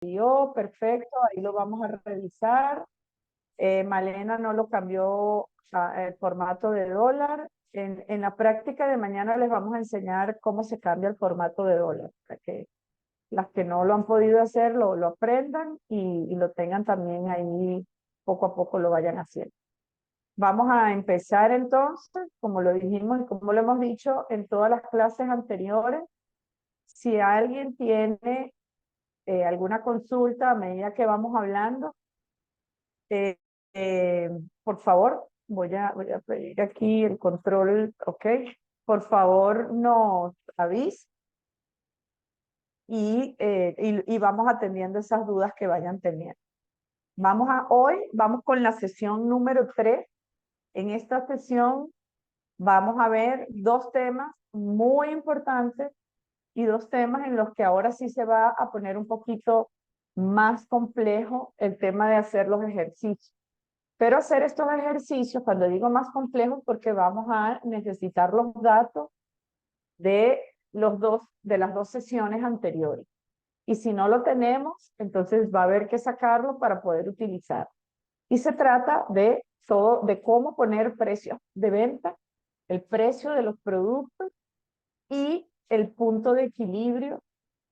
envió, perfecto, ahí lo vamos a revisar. Malena no lo cambió el formato de dólar. En la práctica de mañana les vamos a enseñar cómo se cambia el formato de dólar, para que las que no lo han podido hacer lo aprendan y lo tengan también ahí, poco a poco lo vayan haciendo. Vamos a empezar entonces, como lo dijimos y como lo hemos dicho en todas las clases anteriores. Si alguien tiene alguna consulta a medida que vamos hablando, eh, eh, por favor, voy a pedir aquí el control, ok. Por favor, nos avise y vamos atendiendo esas dudas que vayan teniendo. Hoy vamos con la sesión número 3. En esta sesión vamos a ver dos temas muy importantes y dos temas en los que ahora sí se va a poner un poquito más complejo el tema de hacer los ejercicios. Pero hacer estos ejercicios, cuando digo más complejos, porque vamos a necesitar los datos de de las dos sesiones anteriores. Y si no lo tenemos, entonces va a haber que sacarlo para poder utilizar. Y se trata de todo, de cómo poner precios de venta, el precio de los productos y el punto de equilibrio,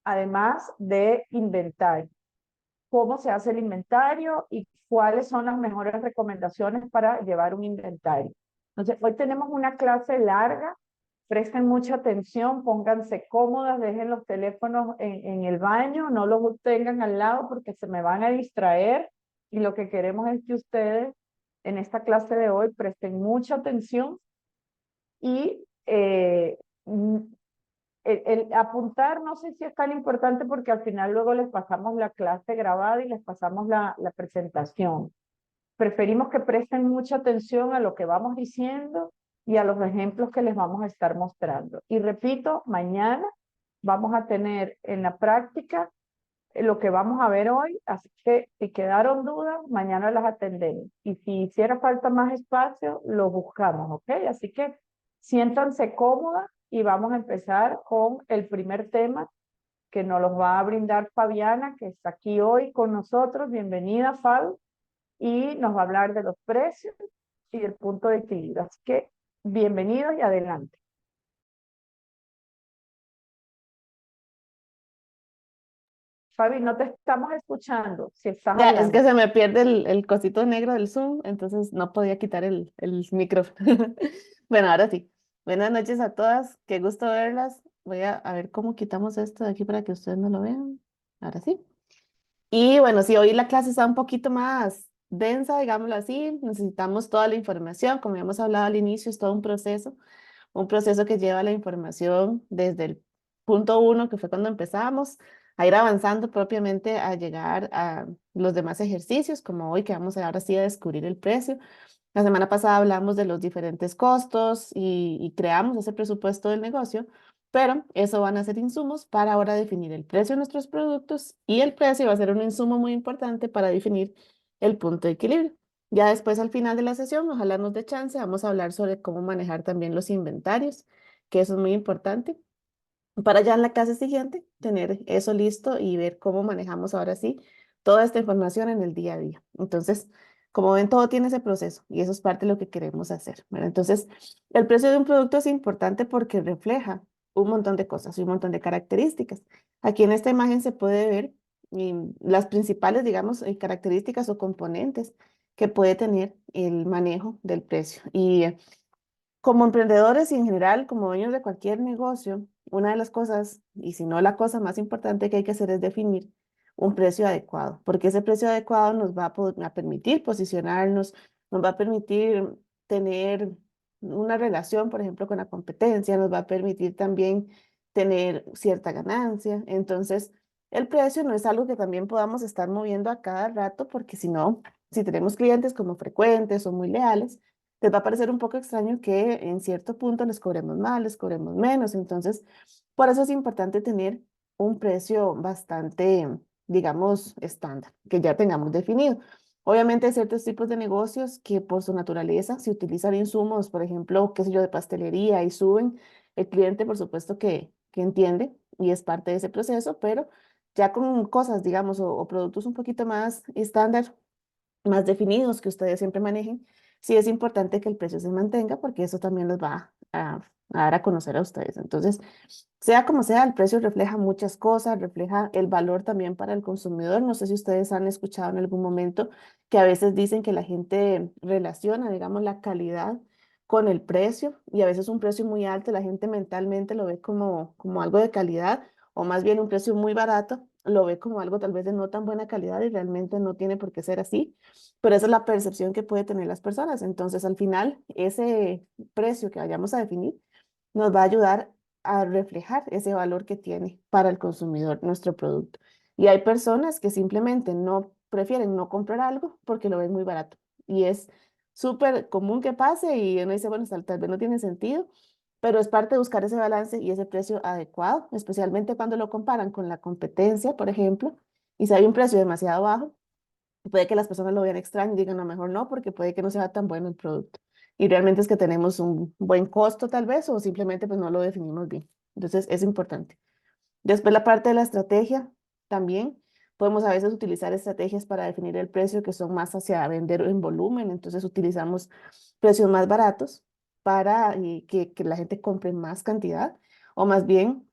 además de inventario. Cómo se hace el inventario y cuáles son las mejores recomendaciones para llevar un inventario. Entonces, hoy tenemos una clase larga. Presten mucha atención, pónganse cómodas, dejen los teléfonos en el baño, no los tengan al lado porque se me van a distraer y lo que queremos es que ustedes en esta clase de hoy presten mucha atención y el apuntar no sé si es tan importante porque al final luego les pasamos la clase grabada y les pasamos la presentación. Preferimos que presten mucha atención a lo que vamos diciendo y a los ejemplos que les vamos a estar mostrando. Y repito, mañana vamos a tener en la práctica lo que vamos a ver hoy, así que si quedaron dudas, mañana las atendemos. Y si hiciera falta más espacio, lo buscamos, ¿ok? Así que siéntanse cómodas y vamos a empezar con el primer tema que nos los va a brindar Fabiana, que está aquí hoy con nosotros. Bienvenida, Fab, y nos va a hablar de los precios y del punto de equilibrio. Así que bienvenidos y adelante. Fabi, no te estamos escuchando si estás Ya, es que hablando. se me pierde el cosito negro del Zoom, entonces no podía quitar el micrófono. Bueno, ahora sí. Buenas noches a todas, qué gusto verlas. Voy a ver cómo quitamos esto de aquí para que ustedes no lo vean. Ahora sí. Y bueno, si hoy la clase está un poquito más densa, digámoslo así, necesitamos toda la información, como habíamos hablado al inicio, es todo un proceso que lleva la información desde el punto uno, que fue cuando empezamos, a ir avanzando propiamente a llegar a los demás ejercicios, como hoy que vamos ahora sí a descubrir el precio. La semana pasada hablamos de los diferentes costos y creamos ese presupuesto del negocio, pero eso van a ser insumos para ahora definir el precio de nuestros productos y el precio va a ser un insumo muy importante para definir el punto de equilibrio. Ya después, al final de la sesión, ojalá nos dé chance, vamos a hablar sobre cómo manejar también los inventarios, que eso es muy importante, para ya en la clase siguiente tener eso listo y ver cómo manejamos ahora sí toda esta información en el día a día. Entonces, como ven, todo tiene ese proceso y eso es parte de lo que queremos hacer, ¿verdad? Entonces, el precio de un producto es importante porque refleja un montón de cosas y un montón de características. Aquí en esta imagen se puede ver las principales, digamos, características o componentes que puede tener el manejo del precio. Y como emprendedores y en general, como dueños de cualquier negocio, una de las cosas, y si no la cosa más importante que hay que hacer es definir un precio adecuado, porque ese precio adecuado nos va a permitir posicionarnos, nos va a permitir tener una relación, por ejemplo, con la competencia, nos va a permitir también tener cierta ganancia. Entonces, el precio no es algo que también podamos estar moviendo a cada rato, porque si no, si tenemos clientes como frecuentes o muy leales, les va a parecer un poco extraño que en cierto punto les cobremos más, les cobremos menos. Entonces, por eso es importante tener un precio bastante, digamos, estándar, que ya tengamos definido. Obviamente hay ciertos tipos de negocios que por su naturaleza, si utilizan insumos, por ejemplo, qué sé yo, de pastelería y suben, el cliente por supuesto que entiende y es parte de ese proceso, pero Ya con cosas, digamos, o productos un poquito más estándar, más definidos que ustedes siempre manejen, sí es importante que el precio se mantenga porque eso también los va a dar a conocer a ustedes. Entonces, sea como sea, el precio refleja muchas cosas, refleja el valor también para el consumidor. No sé si ustedes han escuchado en algún momento que a veces dicen que la gente relaciona, digamos, la calidad con el precio y a veces un precio muy alto, la gente mentalmente lo ve como algo de calidad o más bien un precio muy barato, lo ve como algo tal vez de no tan buena calidad y realmente no tiene por qué ser así, pero esa es la percepción que puede tener las personas. Entonces, al final, ese precio que vayamos a definir nos va a ayudar a reflejar ese valor que tiene para el consumidor nuestro producto. Y hay personas que simplemente no prefieren no comprar algo porque lo ven muy barato. Y es súper común que pase y uno dice, bueno, tal vez no tiene sentido, pero es parte de buscar ese balance y ese precio adecuado, especialmente cuando lo comparan con la competencia, por ejemplo, y si hay un precio demasiado bajo, puede que las personas lo vean extraño y digan, a lo mejor no, porque puede que no sea tan bueno el producto. Y realmente es que tenemos un buen costo tal vez o simplemente pues no lo definimos bien. Entonces es importante. Después la parte de la estrategia también. Podemos a veces utilizar estrategias para definir el precio que son más hacia vender en volumen. Entonces utilizamos precios más baratos para que la gente compre más cantidad o más bien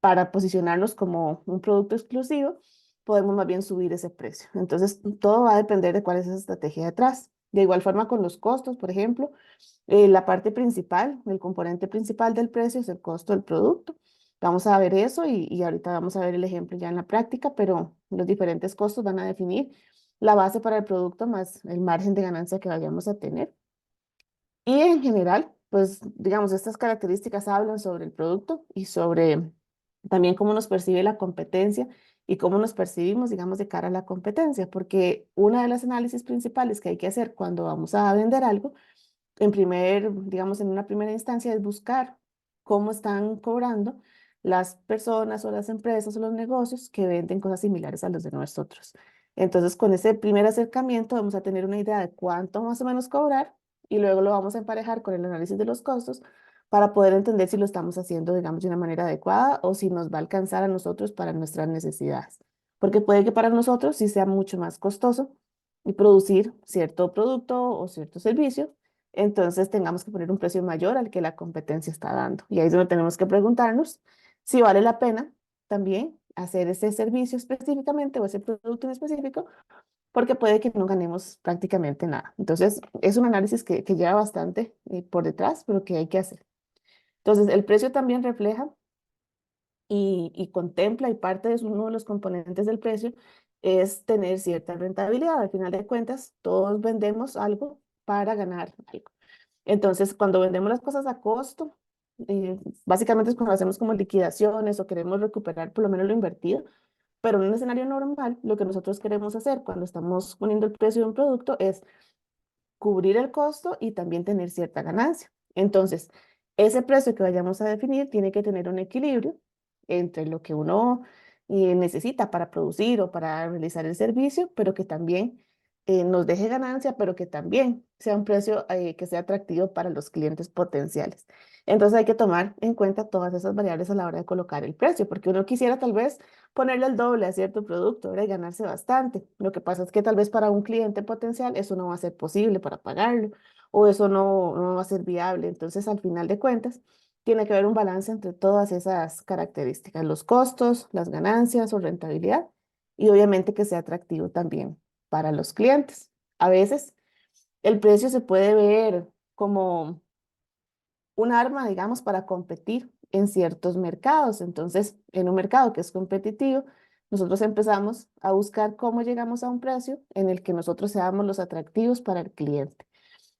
para posicionarnos como un producto exclusivo, podemos más bien subir ese precio. Entonces todo va a depender de cuál es esa estrategia detrás. De igual forma con los costos, por ejemplo, la parte principal, el componente principal del precio es el costo del producto. Vamos a ver eso y ahorita vamos a ver el ejemplo ya en la práctica, pero los diferentes costos van a definir la base para el producto más el margen de ganancia que vayamos a tener. Y en general, pues digamos, estas características hablan sobre el producto y sobre también cómo nos percibe la competencia y cómo nos percibimos, digamos, de cara a la competencia, porque una de las análisis principales que hay que hacer cuando vamos a vender algo digamos, en una primera instancia es buscar cómo están cobrando las personas o las empresas o los negocios que venden cosas similares a los de nosotros. Entonces, con ese primer acercamiento vamos a tener una idea de cuánto más o menos cobrar y luego lo vamos a emparejar con el análisis de los costos para poder entender si lo estamos haciendo, digamos, de una manera adecuada o si nos va a alcanzar a nosotros para nuestras necesidades. Porque puede que para nosotros sí sea mucho más costoso y producir cierto producto o cierto servicio, entonces tengamos que poner un precio mayor al que la competencia está dando. Y ahí es donde tenemos que preguntarnos si vale la pena también hacer ese servicio específicamente o ese producto en específico, porque puede que no ganemos prácticamente nada. Entonces, es un análisis que lleva bastante por detrás, pero que hay que hacer. Entonces, el precio también refleja y contempla y parte de uno de los componentes del precio es tener cierta rentabilidad. Al final de cuentas, todos vendemos algo para ganar algo. Entonces, cuando vendemos las cosas a costo, básicamente es cuando hacemos como liquidaciones o queremos recuperar por lo menos lo invertido, pero en un escenario normal, lo que nosotros queremos hacer cuando estamos poniendo el precio de un producto es cubrir el costo y también tener cierta ganancia. Entonces, ese precio que vayamos a definir tiene que tener un equilibrio entre lo que uno necesita para producir o para realizar el servicio, pero que también nos deje ganancia, pero que también sea un precio que sea atractivo para los clientes potenciales. Entonces hay que tomar en cuenta todas esas variables a la hora de colocar el precio, porque uno quisiera tal vez ponerle el doble a cierto producto, ¿verdad? Y ganarse bastante. Lo que pasa es que tal vez para un cliente potencial eso no va a ser posible para pagarlo o eso no va a ser viable. Entonces, al final de cuentas, tiene que haber un balance entre todas esas características, los costos, las ganancias o rentabilidad y obviamente que sea atractivo también para los clientes. A veces el precio se puede ver como un arma, digamos, para competir en ciertos mercados. Entonces, en un mercado que es competitivo, nosotros empezamos a buscar cómo llegamos a un precio en el que nosotros seamos los atractivos para el cliente.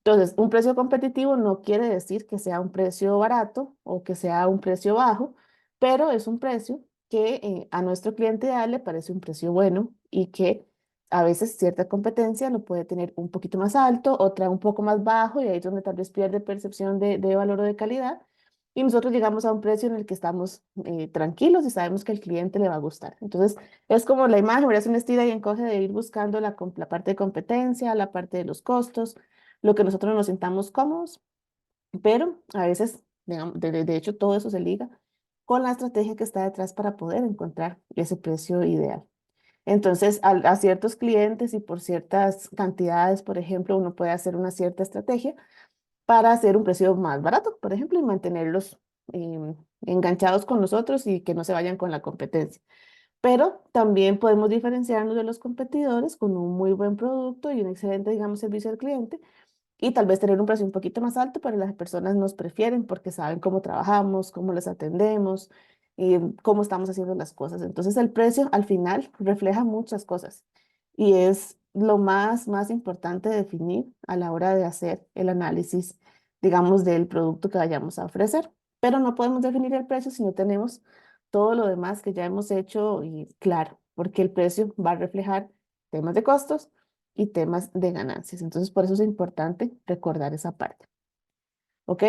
Entonces, un precio competitivo no quiere decir que sea un precio barato o que sea un precio bajo, pero es un precio que a nuestro cliente ideal le parece un precio bueno y que a veces cierta competencia lo puede tener un poquito más alto, otra un poco más bajo y ahí es donde tal vez pierde percepción de valor o de calidad. Y nosotros llegamos a un precio en el que estamos tranquilos y sabemos que al cliente le va a gustar. Entonces, es como la imagen, ¿verdad? Es una estira y encoge de ir buscando la parte de competencia, la parte de los costos, lo que nosotros nos sintamos cómodos, pero a veces, digamos, de hecho, todo eso se liga con la estrategia que está detrás para poder encontrar ese precio ideal. Entonces, a ciertos clientes y por ciertas cantidades, por ejemplo, uno puede hacer una cierta estrategia para hacer un precio más barato, por ejemplo, y mantenerlos enganchados con nosotros y que no se vayan con la competencia. Pero también podemos diferenciarnos de los competidores con un muy buen producto y un excelente, digamos, servicio al cliente y tal vez tener un precio un poquito más alto, pero las personas nos prefieren porque saben cómo trabajamos, cómo les atendemos y cómo estamos haciendo las cosas. Entonces el precio al final refleja muchas cosas y es lo más importante de definir a la hora de hacer el análisis, digamos, del producto que vayamos a ofrecer. Pero no podemos definir el precio si no tenemos todo lo demás que ya hemos hecho y claro, porque el precio va a reflejar temas de costos y temas de ganancias. Entonces, por eso es importante recordar esa parte. ¿Ok?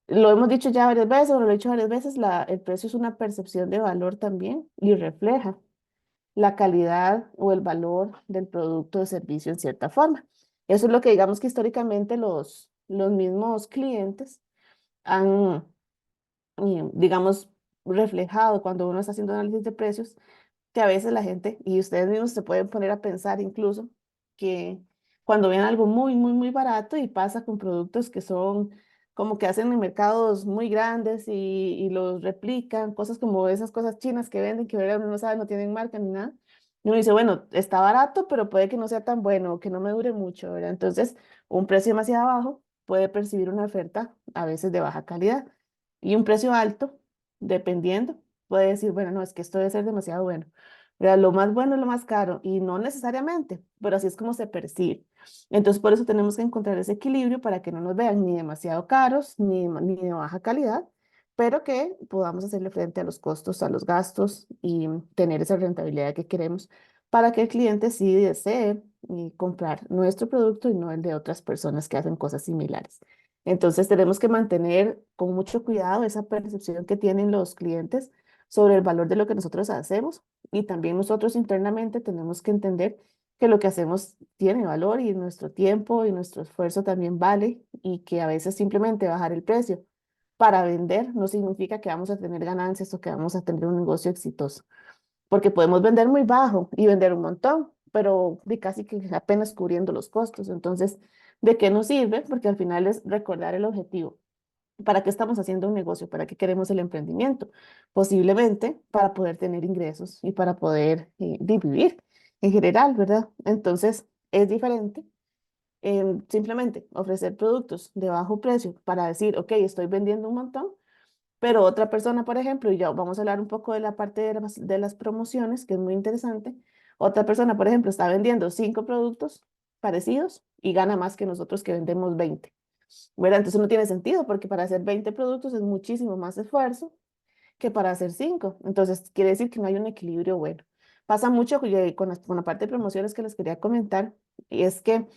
Lo hemos dicho ya varias veces, o lo he dicho varias veces, el precio es una percepción de valor también y refleja la calidad o el valor del producto o servicio en cierta forma. Eso es lo que digamos que históricamente los mismos clientes han, digamos, reflejado cuando uno está haciendo análisis de precios que a veces la gente, y ustedes mismos se pueden poner a pensar incluso, que cuando ven algo muy barato y pasa con productos que son como que hacen en mercados muy grandes y los replican, cosas como esas cosas chinas que venden, que ¿verdad? Uno no sabe, no tienen marca ni nada. Y uno dice, bueno, está barato, pero puede que no sea tan bueno, que no me dure mucho, ¿verdad? Entonces, un precio demasiado bajo puede percibir una oferta a veces de baja calidad y un precio alto, dependiendo, puede decir, bueno, no, es que esto debe ser demasiado bueno. ¿Verdad? Lo más bueno es lo más caro y no necesariamente, pero así es como se percibe. Entonces, por eso tenemos que encontrar ese equilibrio para que no nos vean ni demasiado caros ni de baja calidad, pero que podamos hacerle frente a los costos, a los gastos y tener esa rentabilidad que queremos para que el cliente sí desee comprar nuestro producto y no el de otras personas que hacen cosas similares. Entonces, tenemos que mantener con mucho cuidado esa percepción que tienen los clientes sobre el valor de lo que nosotros hacemos y también nosotros internamente tenemos que entender que lo que hacemos tiene valor y nuestro tiempo y nuestro esfuerzo también vale y que a veces simplemente bajar el precio para vender no significa que vamos a tener ganancias o que vamos a tener un negocio exitoso, porque podemos vender muy bajo y vender un montón, pero de casi que apenas cubriendo los costos. Entonces, ¿de qué nos sirve? Porque al final es recordar el objetivo. ¿Para qué estamos haciendo un negocio? ¿Para qué queremos el emprendimiento? Posiblemente para poder tener ingresos y para poder vivir en general, ¿verdad? Entonces, es diferente simplemente ofrecer productos de bajo precio para decir, ok, estoy vendiendo un montón, pero otra persona, por ejemplo, y ya vamos a hablar un poco de la parte de las promociones, que es muy interesante. Otra persona, por ejemplo, está vendiendo 5 productos parecidos y gana más que nosotros que vendemos 20. ¿Verdad? Entonces no tiene sentido porque para hacer 20 productos es muchísimo más esfuerzo que para hacer 5. Entonces quiere decir que no hay un equilibrio bueno. Pasa mucho con la parte de promociones que les quería comentar y es que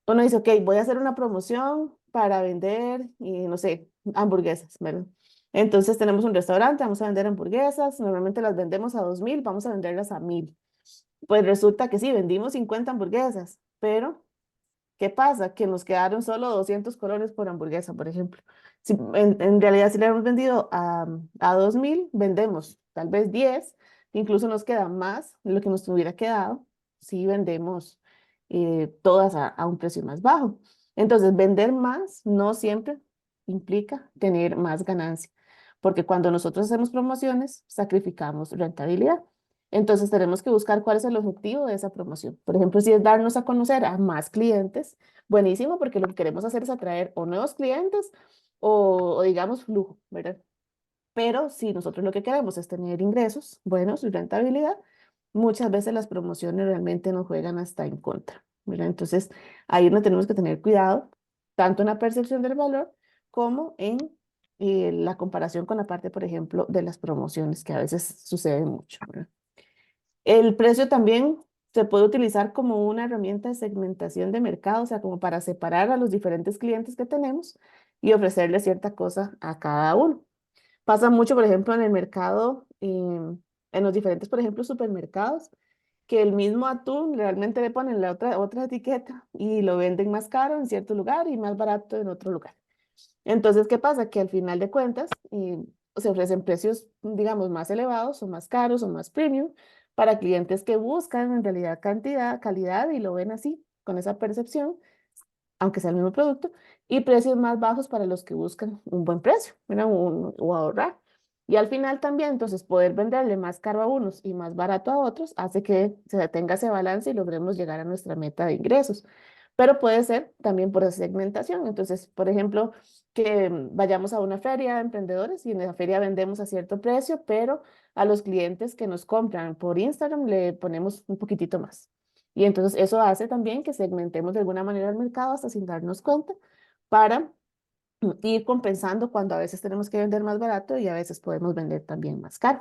uno dice, ok, voy a hacer una promoción para vender, y no sé, hamburguesas, ¿verdad? Entonces tenemos un restaurante, vamos a vender hamburguesas, normalmente las vendemos a 2.000, vamos a venderlas a 1.000. Pues resulta que sí, vendimos 50 hamburguesas, pero ¿qué pasa? Que nos quedaron solo 200 colones por hamburguesa, por ejemplo. Si, en realidad, si le hemos vendido a 2.000, vendemos tal vez 10, incluso nos queda más de lo que nos hubiera quedado si vendemos todas a un precio más bajo. Entonces, vender más no siempre implica tener más ganancia, porque cuando nosotros hacemos promociones, sacrificamos rentabilidad. Entonces tenemos que buscar cuál es el objetivo de esa promoción. Por ejemplo, si es darnos a conocer a más clientes, buenísimo, porque lo que queremos hacer es atraer o nuevos clientes o digamos flujo, ¿verdad? Pero si nosotros lo que queremos es tener ingresos buenos y rentabilidad, muchas veces las promociones realmente nos juegan hasta en contra, ¿verdad? Entonces ahí no tenemos que tener cuidado, tanto en la percepción del valor como en la comparación con la parte, por ejemplo, de las promociones, que a veces sucede mucho, ¿verdad? El precio también se puede utilizar como una herramienta de segmentación de mercado, o sea, como para separar a los diferentes clientes que tenemos y ofrecerle cierta cosa a cada uno. Pasa mucho, por ejemplo, en el mercado, en los diferentes, por ejemplo, supermercados, que el mismo atún realmente le ponen la otra etiqueta y lo venden más caro en cierto lugar y más barato en otro lugar. Entonces, ¿qué pasa? Que al final de cuentas, se ofrecen precios, digamos, más elevados o más caros o más premium para clientes que buscan en realidad cantidad, calidad y lo ven así, con esa percepción, aunque sea el mismo producto, y precios más bajos para los que buscan un buen precio, ¿verdad? O ahorrar. Y al final también, entonces, poder venderle más caro a unos y más barato a otros hace que se tenga ese balance y logremos llegar a nuestra meta de ingresos. Pero puede ser también por segmentación. Entonces, por ejemplo, que vayamos a una feria de emprendedores y en la feria vendemos a cierto precio, pero a los clientes que nos compran por Instagram le ponemos un poquitito más. Y entonces eso hace también que segmentemos de alguna manera el mercado hasta sin darnos cuenta para ir compensando cuando a veces tenemos que vender más barato y a veces podemos vender también más caro.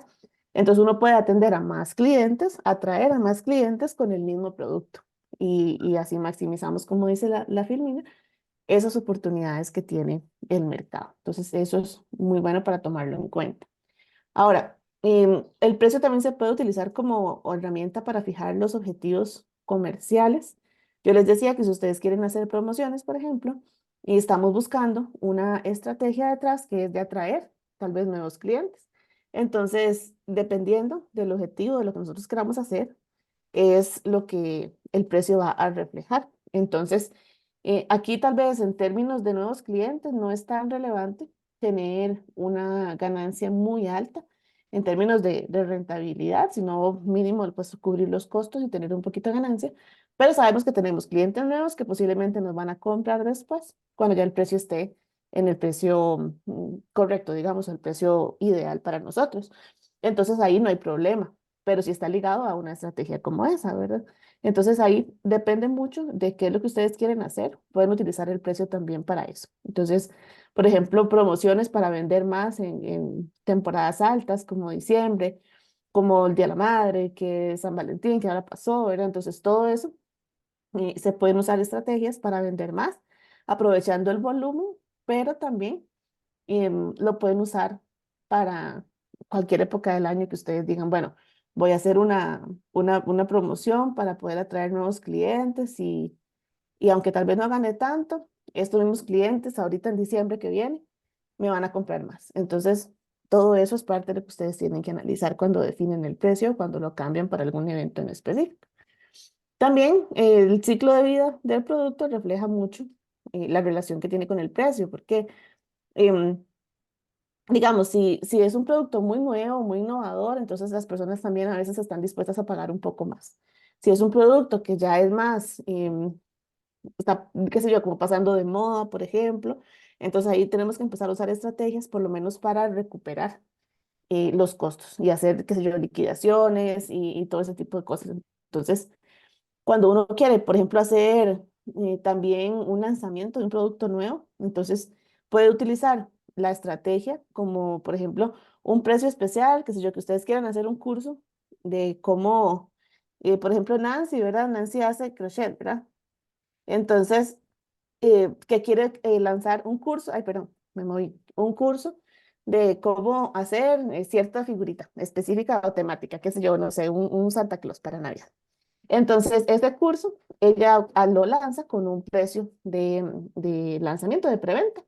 Entonces uno puede atender a más clientes, atraer a más clientes con el mismo producto y así maximizamos, como dice la Filmina, esas oportunidades que tiene el mercado. Entonces eso es muy bueno para tomarlo en cuenta. Ahora, el precio también se puede utilizar como herramienta para fijar los objetivos comerciales. Yo les decía que si ustedes quieren hacer promociones, por ejemplo, y estamos buscando una estrategia detrás que es de atraer tal vez nuevos clientes. Entonces, dependiendo del objetivo de lo que nosotros queramos hacer, es lo que el precio va a reflejar. Entonces, aquí tal vez en términos de nuevos clientes no es tan relevante tener una ganancia muy alta en términos de rentabilidad, sino mínimo pues cubrir los costos y tener un poquito de ganancia, pero sabemos que tenemos clientes nuevos que posiblemente nos van a comprar después, cuando ya el precio esté en el precio correcto, digamos, el precio ideal para nosotros. Entonces ahí no hay problema, pero sí está ligado a una estrategia como esa, ¿verdad? Entonces ahí depende mucho de qué es lo que ustedes quieren hacer. Pueden utilizar el precio también para eso. Entonces, por ejemplo, promociones para vender más en temporadas altas como diciembre, como el Día de la Madre, que es San Valentín, que ahora pasó, ¿verdad? Entonces todo eso se pueden usar estrategias para vender más, aprovechando el volumen, pero también lo pueden usar para cualquier época del año que ustedes digan, bueno, voy a hacer una promoción para poder atraer nuevos clientes y aunque tal vez no gane tanto, estos mismos clientes ahorita en diciembre que viene me van a comprar más. Entonces, todo eso es parte de lo que ustedes tienen que analizar cuando definen el precio, cuando lo cambian para algún evento en específico. También el ciclo de vida del producto refleja mucho la relación que tiene con el precio, porque em, digamos, si es un producto muy nuevo, muy innovador, entonces las personas también a veces están dispuestas a pagar un poco más. Si es un producto que ya es más, está, qué sé yo, como pasando de moda, por ejemplo, entonces ahí tenemos que empezar a usar estrategias, por lo menos para recuperar los costos y hacer, qué sé yo, liquidaciones y todo ese tipo de cosas. Entonces, cuando uno quiere, por ejemplo, hacer también un lanzamiento de un producto nuevo, entonces puede utilizar la estrategia como, por ejemplo, un precio especial, que sé yo, que ustedes quieran hacer un curso de cómo, por ejemplo, Nancy, ¿verdad? Nancy hace crochet, ¿verdad? Entonces, que quiere lanzar un curso, ay, perdón, me moví, un curso de cómo hacer cierta figurita específica o temática, qué sé yo, no sé, un Santa Claus para Navidad. Entonces, este curso, ella lo lanza con un precio de lanzamiento, de preventa.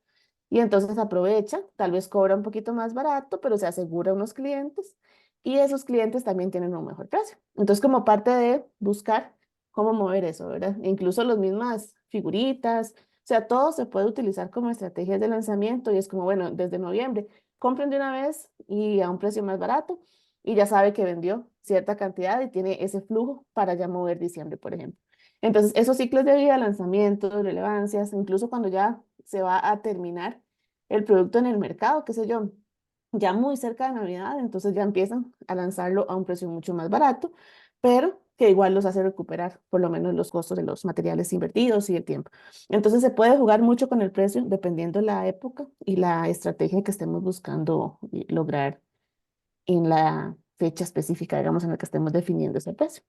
Y entonces aprovecha, tal vez cobra un poquito más barato, pero se asegura unos clientes y esos clientes también tienen un mejor precio. Entonces, como parte de buscar cómo mover eso, ¿verdad? E incluso las mismas figuritas, o sea, todo se puede utilizar como estrategias de lanzamiento y es como, bueno, desde noviembre, compren de una vez y a un precio más barato y ya sabe que vendió cierta cantidad y tiene ese flujo para ya mover diciembre, por ejemplo. Entonces, esos ciclos de vida, lanzamientos, relevancias, incluso cuando ya se va a terminar el producto en el mercado, qué sé yo, ya muy cerca de Navidad, entonces ya empiezan a lanzarlo a un precio mucho más barato, pero que igual los hace recuperar por lo menos los costos de los materiales invertidos y el tiempo. Entonces se puede jugar mucho con el precio dependiendo la época y la estrategia que estemos buscando lograr en la fecha específica, digamos, en la que estemos definiendo ese precio.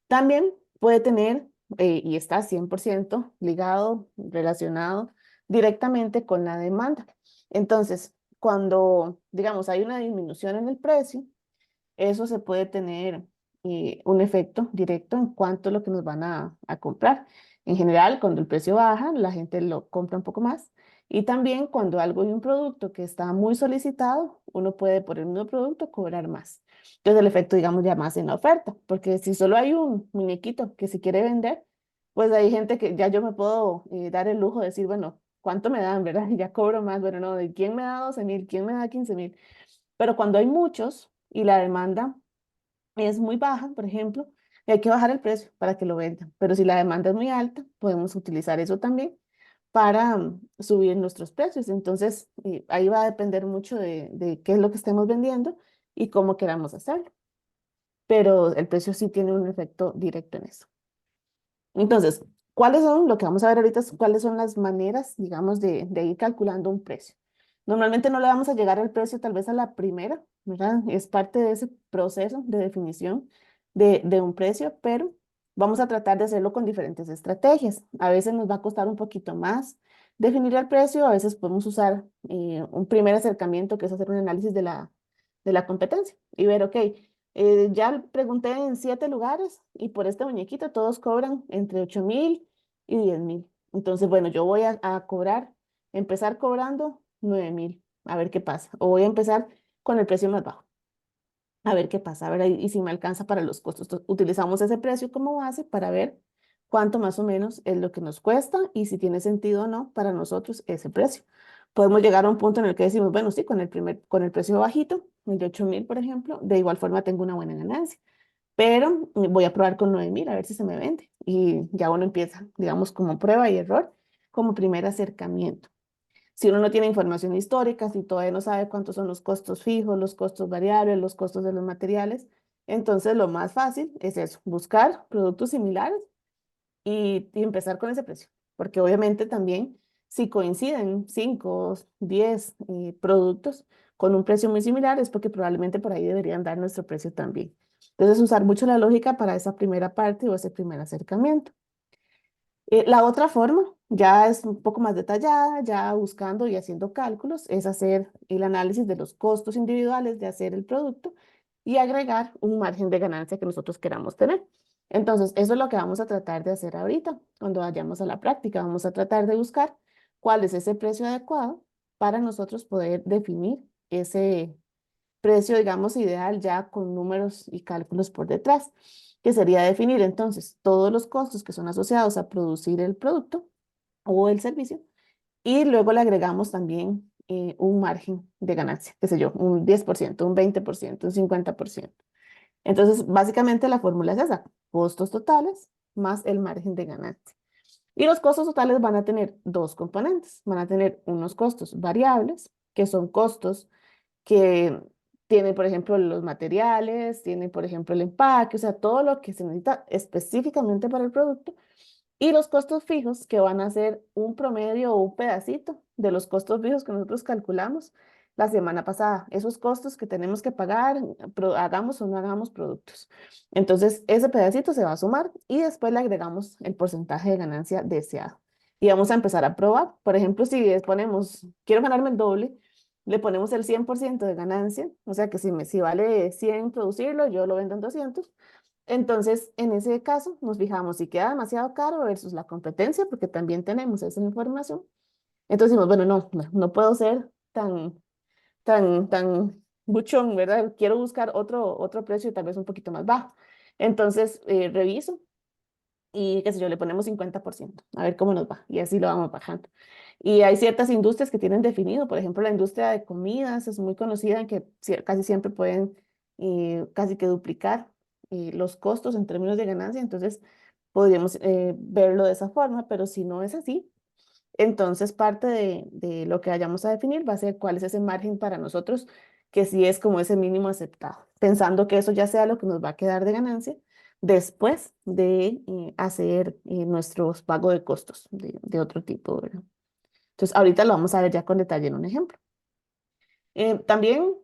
También puede tener, y está 100% ligado, relacionado directamente con la demanda. Entonces, cuando, digamos, hay una disminución en el precio, eso se puede tener un efecto directo en cuanto a lo que nos van a comprar. En general, cuando el precio baja, la gente lo compra un poco más Y también cuando algo hay un producto que está muy solicitado, uno puede por el mismo producto cobrar más. Entonces el efecto, digamos, ya más en la oferta, porque si solo hay un muñequito que se quiere vender, pues hay gente que ya yo me puedo dar el lujo de decir, bueno, ¿cuánto me dan, verdad? Y ya cobro más, bueno, no, ¿de quién me da 12.000? ¿Quién me da 15.000? Pero cuando hay muchos y la demanda es muy baja, por ejemplo, hay que bajar el precio para que lo vendan. Pero si la demanda es muy alta, podemos utilizar eso también para subir nuestros precios. Entonces, ahí va a depender mucho de qué es lo que estemos vendiendo y cómo queramos hacerlo. Pero el precio sí tiene un efecto directo en eso. Entonces, ¿cuáles son, lo que vamos a ver ahorita, es cuáles son las maneras, digamos, de ir calculando un precio? Normalmente no le vamos a llegar al precio tal vez a la primera, ¿verdad? Es parte de ese proceso de definición de un precio, pero vamos a tratar de hacerlo con diferentes estrategias. A veces nos va a costar un poquito más definir el precio, a veces podemos usar un primer acercamiento, que es hacer un análisis de la competencia y ver, ok, ya pregunté en 7 lugares y por este muñequito todos cobran entre 8.000 y 10.000. Entonces, bueno, yo voy a cobrar, empezar cobrando 9.000, a ver qué pasa. O voy a empezar con el precio más bajo, a ver qué pasa, a ver y si me alcanza para los costos. Entonces, utilizamos ese precio como base para ver cuánto más o menos es lo que nos cuesta y si tiene sentido o no para nosotros ese precio. Podemos llegar a un punto en el que decimos, bueno, sí, con el precio bajito, el de 8.000, por ejemplo, de igual forma tengo una buena ganancia, pero voy a probar con 9.000 a ver si se me vende. Y ya uno empieza, digamos, como prueba y error, como primer acercamiento. Si uno no tiene información histórica, si todavía no sabe cuántos son los costos fijos, los costos variables, los costos de los materiales, entonces lo más fácil es eso, buscar productos similares y empezar con ese precio. Porque obviamente también si coinciden 5 o 10 productos con un precio muy similar es porque probablemente por ahí deberían dar nuestro precio también. Entonces usar mucho la lógica para esa primera parte o ese primer acercamiento. La otra forma ya es un poco más detallada, ya buscando y haciendo cálculos, es hacer el análisis de los costos individuales de hacer el producto y agregar un margen de ganancia que nosotros queramos tener. Entonces, eso es lo que vamos a tratar de hacer ahorita, cuando vayamos a la práctica. Vamos a tratar de buscar cuál es ese precio adecuado para nosotros poder definir ese precio, digamos, ideal ya con números y cálculos por detrás, que sería definir entonces todos los costos que son asociados a producir el producto o el servicio y luego le agregamos también un margen de ganancia, qué sé yo, un 10%, un 20%, un 50%. Entonces, básicamente la fórmula es esa, costos totales más el margen de ganancia. Y los costos totales van a tener dos componentes, van a tener unos costos variables, que son costos que tiene, por ejemplo, los materiales, tiene, por ejemplo, el empaque, o sea, todo lo que se necesita específicamente para el producto, y los costos fijos, que van a ser un promedio o un pedacito de los costos fijos que nosotros calculamos la semana pasada, esos costos que tenemos que pagar, hagamos o no hagamos productos. Entonces, ese pedacito se va a sumar y después le agregamos el porcentaje de ganancia deseado. Y vamos a empezar a probar. Por ejemplo, si ponemos, quiero ganarme el doble, le ponemos el 100% de ganancia, o sea que si vale 100 producirlo, yo lo vendo en 200. Entonces, en ese caso, nos fijamos si queda demasiado caro versus la competencia, porque también tenemos esa información. Entonces decimos, bueno, no puedo ser tan buchón, ¿verdad? Quiero buscar otro precio tal vez un poquito más bajo. Entonces, reviso y qué sé yo, le ponemos 50%, a ver cómo nos va, y así lo vamos bajando. Y hay ciertas industrias que tienen definido, por ejemplo, la industria de comidas es muy conocida en que casi siempre pueden casi que duplicar los costos en términos de ganancia, entonces podríamos verlo de esa forma, pero si no es así, entonces parte de lo que vayamos a definir va a ser cuál es ese margen para nosotros, que sí es como ese mínimo aceptado, pensando que eso ya sea lo que nos va a quedar de ganancia después de hacer nuestros pagos de costos de otro tipo, ¿verdad? Entonces, ahorita lo vamos a ver ya con detalle en un ejemplo. También,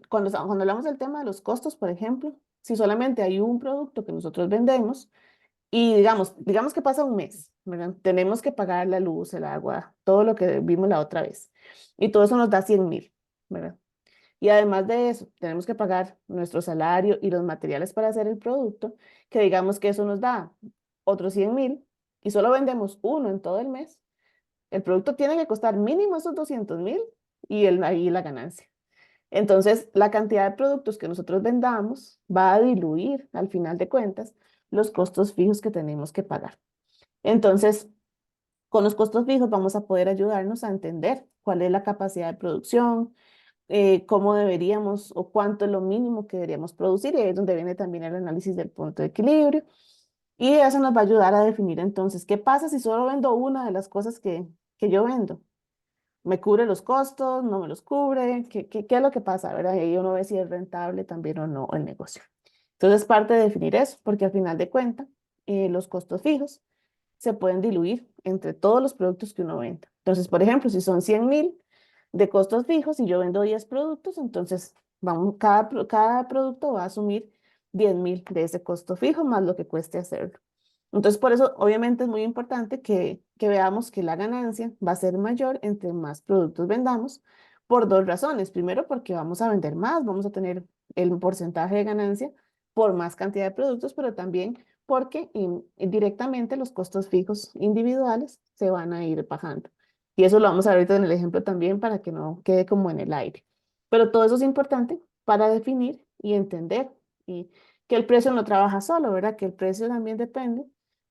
cuando hablamos del tema de los costos, por ejemplo, si solamente hay un producto que nosotros vendemos, y digamos que pasa un mes, ¿verdad? Tenemos que pagar la luz, el agua, todo lo que vimos la otra vez. Y todo eso nos da 100.000, ¿verdad? Y además de eso, tenemos que pagar nuestro salario y los materiales para hacer el producto, que digamos que eso nos da otros 100.000 y solo vendemos uno en todo el mes. El producto tiene que costar mínimo esos 200.000 y ahí la ganancia. Entonces, la cantidad de productos que nosotros vendamos va a diluir, al final de cuentas, los costos fijos que tenemos que pagar. Entonces, con los costos fijos vamos a poder ayudarnos a entender cuál es la capacidad de producción, cómo deberíamos o cuánto es lo mínimo que deberíamos producir, y ahí es donde viene también el análisis del punto de equilibrio. Y eso nos va a ayudar a definir entonces qué pasa si solo vendo una de las cosas que yo vendo. ¿Me cubre los costos? ¿No me los cubre? ¿Qué es lo que pasa, verdad? Y ahí uno ve si es rentable también o no el negocio. Entonces, parte de definir eso, porque al final de cuentas, los costos fijos se pueden diluir entre todos los productos que uno venda. Entonces, por ejemplo, si son 100.000 de costos fijos y yo vendo 10 productos, entonces cada producto va a asumir 10.000 de ese costo fijo más lo que cueste hacerlo. Entonces, por eso, obviamente, es muy importante que veamos que la ganancia va a ser mayor entre más productos vendamos, por dos razones. Primero, porque vamos a vender más, vamos a tener el porcentaje de ganancia por más cantidad de productos, pero también porque directamente los costos fijos individuales se van a ir bajando. Y eso lo vamos a ver ahorita en el ejemplo también para que no quede como en el aire. Pero todo eso es importante para definir y entender y que el precio no trabaja solo, ¿verdad? Que el precio también depende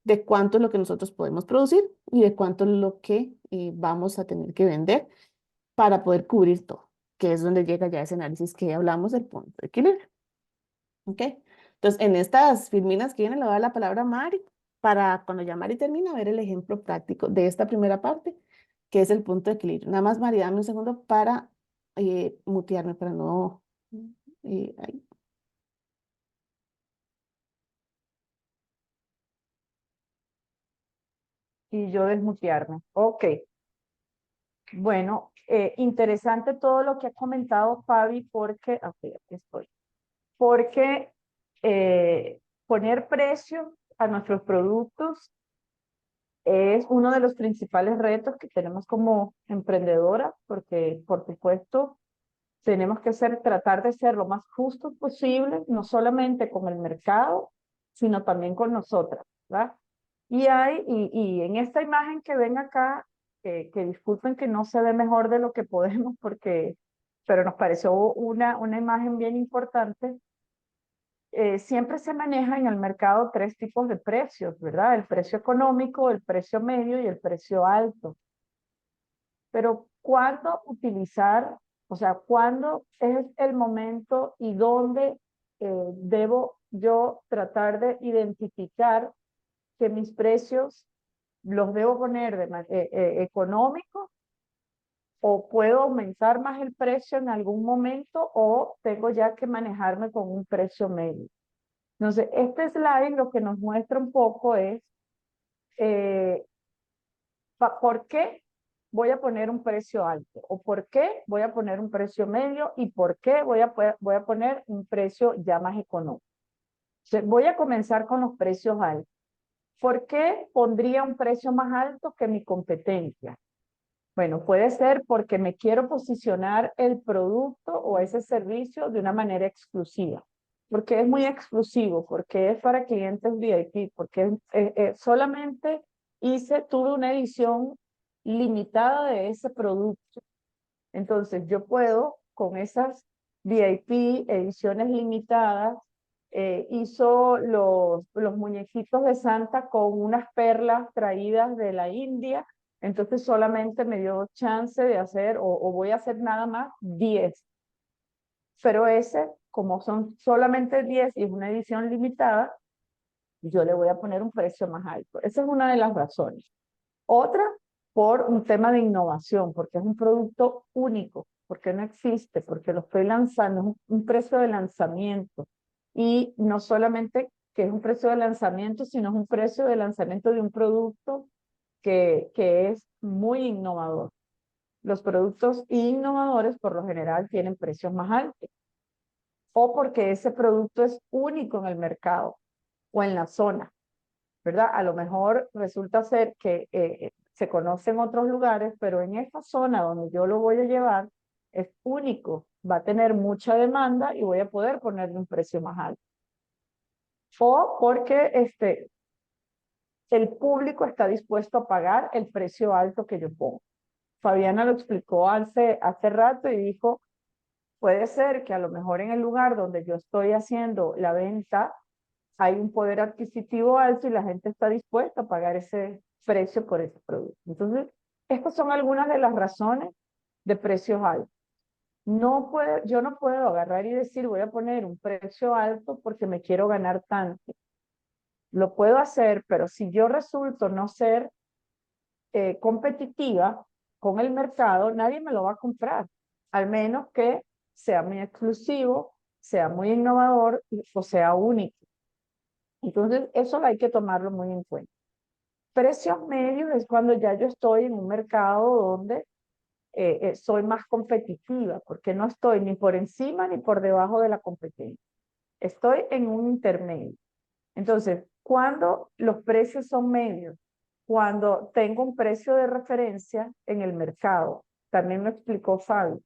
de cuánto es lo que nosotros podemos producir y de cuánto es lo que vamos a tener que vender para poder cubrir todo, que es donde llega ya ese análisis que hablamos del punto de equilibrio. ¿Ok? Entonces, en estas filminas que vienen, le voy a dar la palabra a Mari para cuando ya Mari termina, ver el ejemplo práctico de esta primera parte, que es el punto de equilibrio. Nada más, Mari, dame un segundo para mutearme, para no... ahí. Y yo desmutearme. Ok. Bueno, interesante todo lo que ha comentado Fabi porque, ok, aquí estoy, porque poner precio a nuestros productos es uno de los principales retos que tenemos como emprendedoras, porque por supuesto tenemos que tratar de ser lo más justos posible, no solamente con el mercado, sino también con nosotras, ¿verdad? Y en esta imagen que ven acá, que disculpen que no se ve mejor de lo que podemos, pero nos pareció una imagen bien importante. Siempre se maneja en el mercado tres tipos de precios, ¿verdad? El precio económico, el precio medio y el precio alto. Pero ¿cuándo utilizar, o sea, cuándo es el momento y dónde debo yo tratar de identificar que mis precios los debo poner económicos, o puedo aumentar más el precio en algún momento, o tengo ya que manejarme con un precio medio? Entonces, este slide lo que nos muestra un poco es eh, por qué voy a poner un precio alto, o por qué voy a poner un precio medio, y por qué voy a poner un precio ya más económico. Entonces, voy a comenzar con los precios altos. ¿Por qué pondría un precio más alto que mi competencia? Bueno, puede ser porque me quiero posicionar el producto o ese servicio de una manera exclusiva, porque es muy exclusivo, porque es para clientes VIP, porque solamente tuve una edición limitada de ese producto. Entonces yo puedo, con esas VIP, ediciones limitadas, hizo los muñequitos de Santa con unas perlas traídas de la India, entonces solamente me dio chance de hacer, o voy a hacer nada más 10. Pero ese, como son solamente 10 y es una edición limitada, yo le voy a poner un precio más alto. Esa es una de las razones. Otra, por un tema de innovación, porque es un producto único, porque no existe, porque lo estoy lanzando, es un precio de lanzamiento. Y no solamente que es un precio de lanzamiento, sino es un precio de lanzamiento de un producto que es muy innovador. Los productos innovadores por lo general tienen precios más altos, o porque ese producto es único en el mercado o en la zona, ¿verdad? A lo mejor resulta ser que se conoce en otros lugares, pero en esta zona donde yo lo voy a llevar es único, va a tener mucha demanda y voy a poder ponerle un precio más alto. O porque el público está dispuesto a pagar el precio alto que yo pongo. Fabiana lo explicó hace rato y dijo, puede ser que a lo mejor en el lugar donde yo estoy haciendo la venta hay un poder adquisitivo alto y la gente está dispuesta a pagar ese precio por ese producto. Entonces, estas son algunas de las razones de precios altos. Yo no puedo agarrar y decir voy a poner un precio alto porque me quiero ganar tanto. Lo puedo hacer, pero si yo resulto no ser competitiva con el mercado, nadie me lo va a comprar, al menos que sea muy exclusivo, sea muy innovador o sea único. Entonces, eso hay que tomarlo muy en cuenta. Precios medios es cuando ya yo estoy en un mercado donde soy más competitiva, porque no estoy ni por encima ni por debajo de la competencia. Estoy en un intermedio. Entonces, cuando los precios son medios, cuando tengo un precio de referencia en el mercado, también lo explicó Fabi,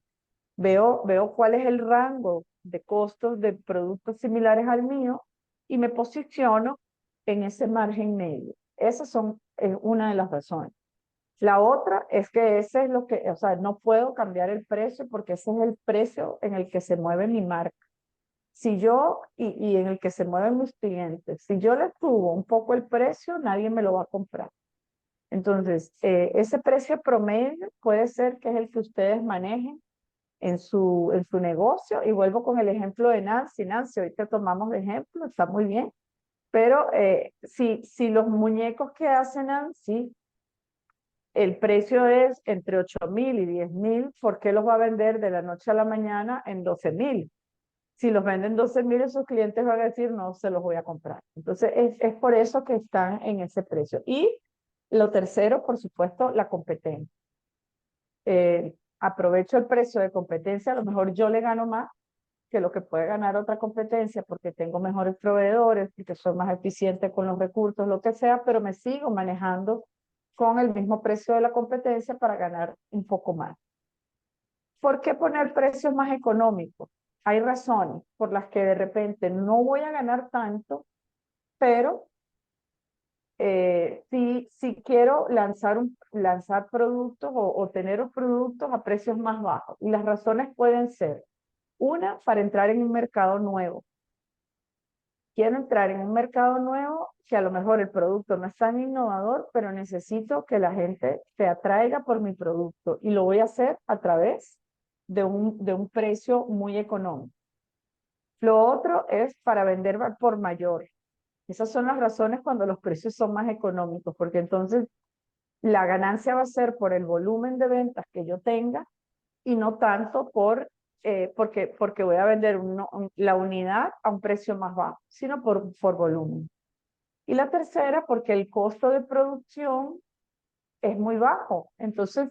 veo cuál es el rango de costos de productos similares al mío y me posiciono en ese margen medio. Esas son una de las razones. La otra es que ese es lo que, o sea, no puedo cambiar el precio porque ese es el precio en el que se mueve mi marca. Si yo, y en el que se mueven mis clientes, si yo le subo un poco el precio, nadie me lo va a comprar. Entonces, ese precio promedio puede ser que es el que ustedes manejen en su negocio. Y vuelvo con el ejemplo de Nancy. Nancy, hoy te tomamos de ejemplo, está muy bien. Pero si los muñecos que hace Nancy, el precio es entre 8.000 y 10.000, ¿por qué los va a vender de la noche a la mañana en 12.000? Si los venden 12.000, esos clientes van a decir, no, se los voy a comprar. Entonces, es por eso que están en ese precio. Y lo tercero, por supuesto, la competencia. Aprovecho el precio de competencia, a lo mejor yo le gano más que lo que puede ganar otra competencia porque tengo mejores proveedores, porque soy más eficiente con los recursos, lo que sea, pero me sigo manejando con el mismo precio de la competencia para ganar un poco más. ¿Por qué poner precios más económicos? Hay razones por las que de repente no voy a ganar tanto, pero si quiero lanzar productos o tener los productos a precios más bajos. Y las razones pueden ser, una, para entrar en un mercado nuevo. Quiero entrar en un mercado nuevo que a lo mejor el producto no es tan innovador, pero necesito que la gente se atraiga por mi producto y lo voy a hacer a través de un precio muy económico. Lo otro es para vender por mayor. Esas son las razones cuando los precios son más económicos, porque entonces la ganancia va a ser por el volumen de ventas que yo tenga y no tanto porque voy a vender la unidad a un precio más bajo, sino por volumen. Y la tercera, porque el costo de producción es muy bajo. Entonces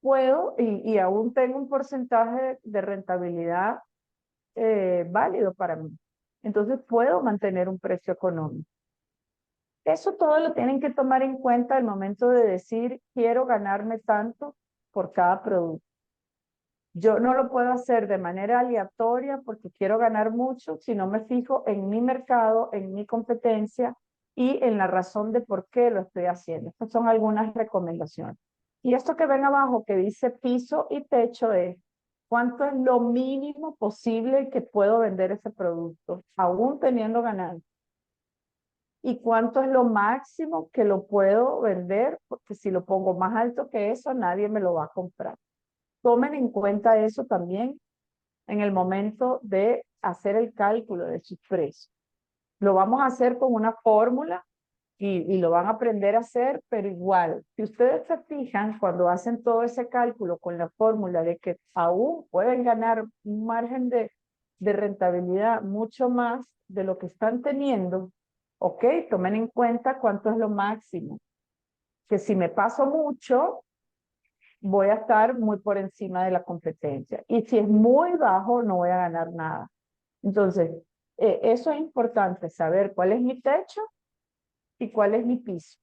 puedo, y aún tengo un porcentaje de rentabilidad válido para mí. Entonces puedo mantener un precio económico. Eso todo lo tienen que tomar en cuenta al momento de decir, quiero ganarme tanto por cada producto. Yo no lo puedo hacer de manera aleatoria porque quiero ganar mucho si no me fijo en mi mercado, en mi competencia y en la razón de por qué lo estoy haciendo. Estas son algunas recomendaciones. Y esto que ven abajo que dice piso y techo es cuánto es lo mínimo posible que puedo vender ese producto, aún teniendo ganancias. Y cuánto es lo máximo que lo puedo vender, porque si lo pongo más alto que eso, nadie me lo va a comprar. Tomen en cuenta eso también en el momento de hacer el cálculo de sus precios. Lo vamos a hacer con una fórmula y lo van a aprender a hacer, pero igual, si ustedes se fijan cuando hacen todo ese cálculo con la fórmula de que aún pueden ganar un margen de rentabilidad mucho más de lo que están teniendo, ok, tomen en cuenta cuánto es lo máximo. Que si me paso mucho, voy a estar muy por encima de la competencia. Y si es muy bajo, no voy a ganar nada. Entonces, eso es importante, saber cuál es mi techo y cuál es mi piso.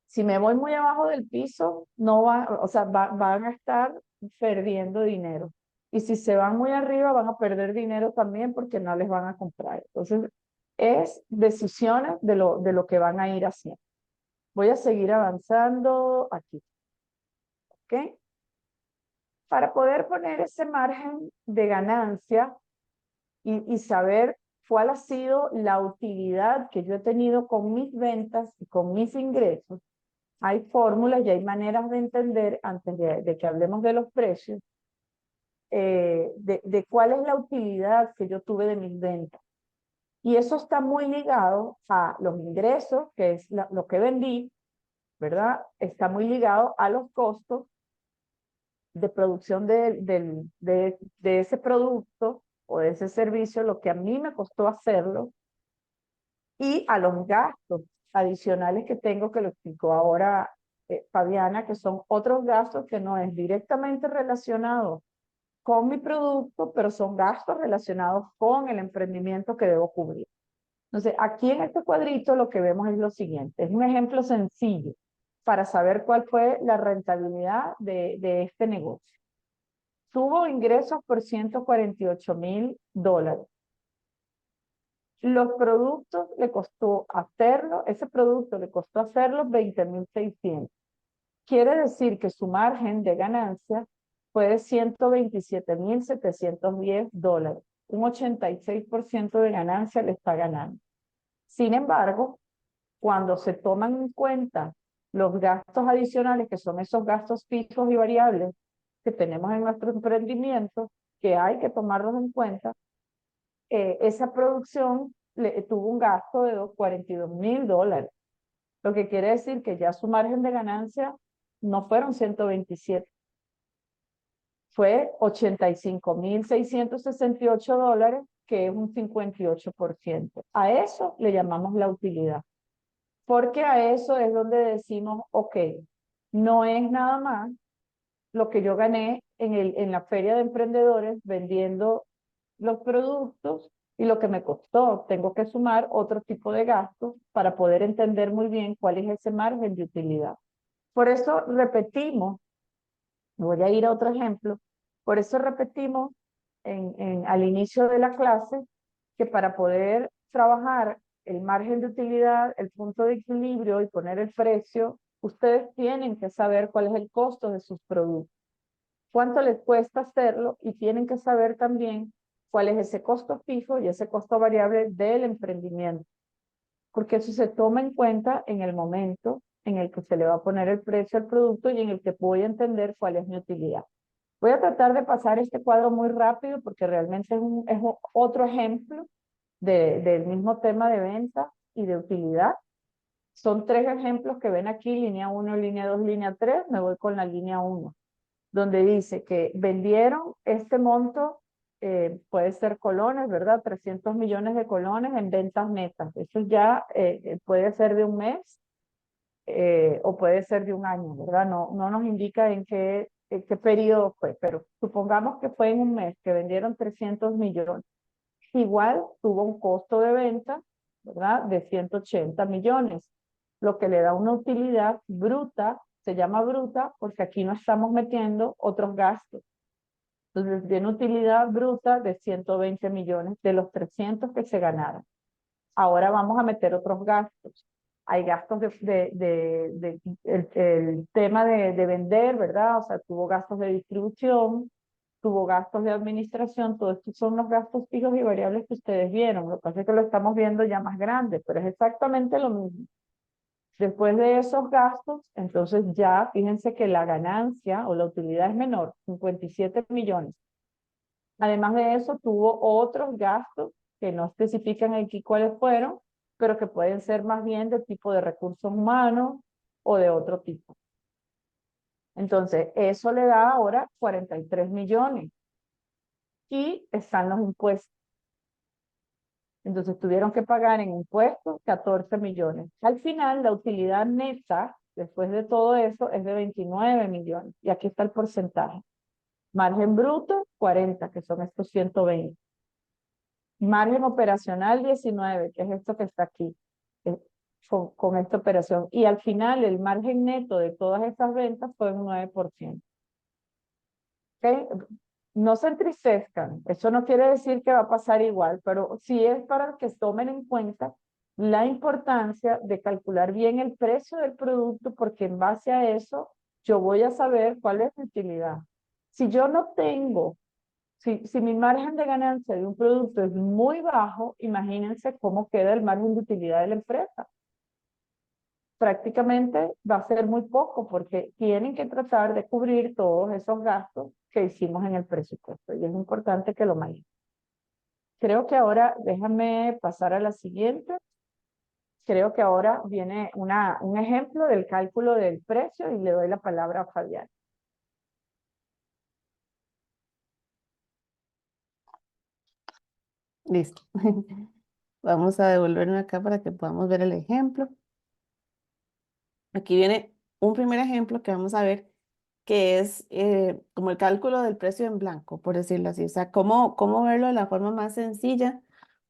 Si me voy muy abajo del piso, no va, o sea, van a estar perdiendo dinero. Y si se van muy arriba, van a perder dinero también porque no les van a comprar. Entonces, es decisiones de lo que van a ir haciendo. Voy a seguir avanzando aquí. ¿Ok? Para poder poner ese margen de ganancia y saber cuál ha sido la utilidad que yo he tenido con mis ventas y con mis ingresos, hay fórmulas y hay maneras de entender, antes de que hablemos de los precios, de cuál es la utilidad que yo tuve de mis ventas. Y eso está muy ligado a los ingresos, que es lo que vendí, ¿verdad? Está muy ligado a los costos de producción de ese producto o de ese servicio, lo que a mí me costó hacerlo, y a los gastos adicionales que tengo, que lo explicó ahora Fabiana, que son otros gastos que no es directamente relacionado con mi producto, pero son gastos relacionados con el emprendimiento que debo cubrir. Entonces, aquí en este cuadrito lo que vemos es lo siguiente. Es un ejemplo sencillo para saber cuál fue la rentabilidad de este negocio. Tuvo ingresos por $148,000. Los productos le costó hacerlo, ese producto le costó hacerlo 20,600. Quiere decir que su margen de ganancia fue de $127,710. Un 86% de ganancia le está ganando. Sin embargo, cuando se toman en cuenta los gastos adicionales, que son esos gastos fijos y variables que tenemos en nuestro emprendimiento, que hay que tomarlos en cuenta, esa producción tuvo un gasto de $42,000, lo que quiere decir que ya su margen de ganancia no fueron 127, fue $85,668, que es un 58%. A eso le llamamos la utilidad, porque a eso es donde decimos, ok, no es nada más lo que yo gané en la feria de emprendedores vendiendo los productos y lo que me costó. Tengo que sumar otro tipo de gastos para poder entender muy bien cuál es ese margen de utilidad. Por eso repetimos, voy a ir a otro ejemplo, por eso repetimos al inicio de la clase que para poder trabajar el margen de utilidad, el punto de equilibrio y poner el precio, ustedes tienen que saber cuál es el costo de sus productos, cuánto les cuesta hacerlo, y tienen que saber también cuál es ese costo fijo y ese costo variable del emprendimiento, porque eso se toma en cuenta en el momento en el que se le va a poner el precio al producto y en el que voy a entender cuál es mi utilidad. Voy a tratar de pasar este cuadro muy rápido porque realmente es otro ejemplo del mismo tema de venta y de utilidad. Son tres ejemplos que ven aquí, línea 1, línea 2, línea 3. Me voy con la línea 1, donde dice que vendieron este monto, puede ser colones, ¿verdad? 300 millones de colones en ventas netas. Eso ya puede ser de un mes o puede ser de un año, ¿verdad? No nos indica en qué periodo fue, pero supongamos que fue en un mes que vendieron 300 millones. Igual tuvo un costo de venta, ¿verdad? De 180 millones, lo que le da una utilidad bruta. Se llama bruta porque aquí no estamos metiendo otros gastos. Entonces tiene utilidad bruta de 120 millones de los 300 que se ganaron. Ahora vamos a meter otros gastos. Hay gastos el tema de vender, ¿verdad? O sea, tuvo gastos de distribución, tuvo gastos de administración. Todos estos son los gastos fijos y variables que ustedes vieron. Lo que pasa es que lo estamos viendo ya más grande, pero es exactamente lo mismo. Después de esos gastos, entonces ya fíjense que la ganancia o la utilidad es menor, 57 millones. Además de eso, tuvo otros gastos que no especifican aquí cuáles fueron, pero que pueden ser más bien de tipo de recursos humanos o de otro tipo. Entonces, eso le da ahora 43 millones. Y están los impuestos. Entonces, tuvieron que pagar en impuestos 14 millones. Al final, la utilidad neta, después de todo eso, es de 29 millones. Y aquí está el porcentaje. Margen bruto, 40, que son estos 120. Margen operacional 19, que es esto que está aquí, eh, con esta operación. Y al final el margen neto de todas estas ventas fue un 9%. ¿Okay? no se entristezcan. Eso no quiere decir que va a pasar igual, pero sí es para que tomen en cuenta la importancia de calcular bien el precio del producto, porque en base a eso yo voy a saber cuál es mi utilidad. Si yo no tengo, si mi margen de ganancia de un producto es muy bajo, imagínense cómo queda el margen de utilidad de la empresa. Prácticamente va a ser muy poco porque tienen que tratar de cubrir todos esos gastos que hicimos en el presupuesto y es importante que lo manejen. Creo que ahora déjame pasar a la siguiente. Creo que ahora viene un ejemplo del cálculo del precio y le doy la palabra a Fabián. Listo. Vamos a devolvernos acá para que podamos ver el ejemplo. Aquí viene un primer ejemplo que vamos a ver, que es como el cálculo del precio en blanco, por decirlo así. O sea, cómo verlo de la forma más sencilla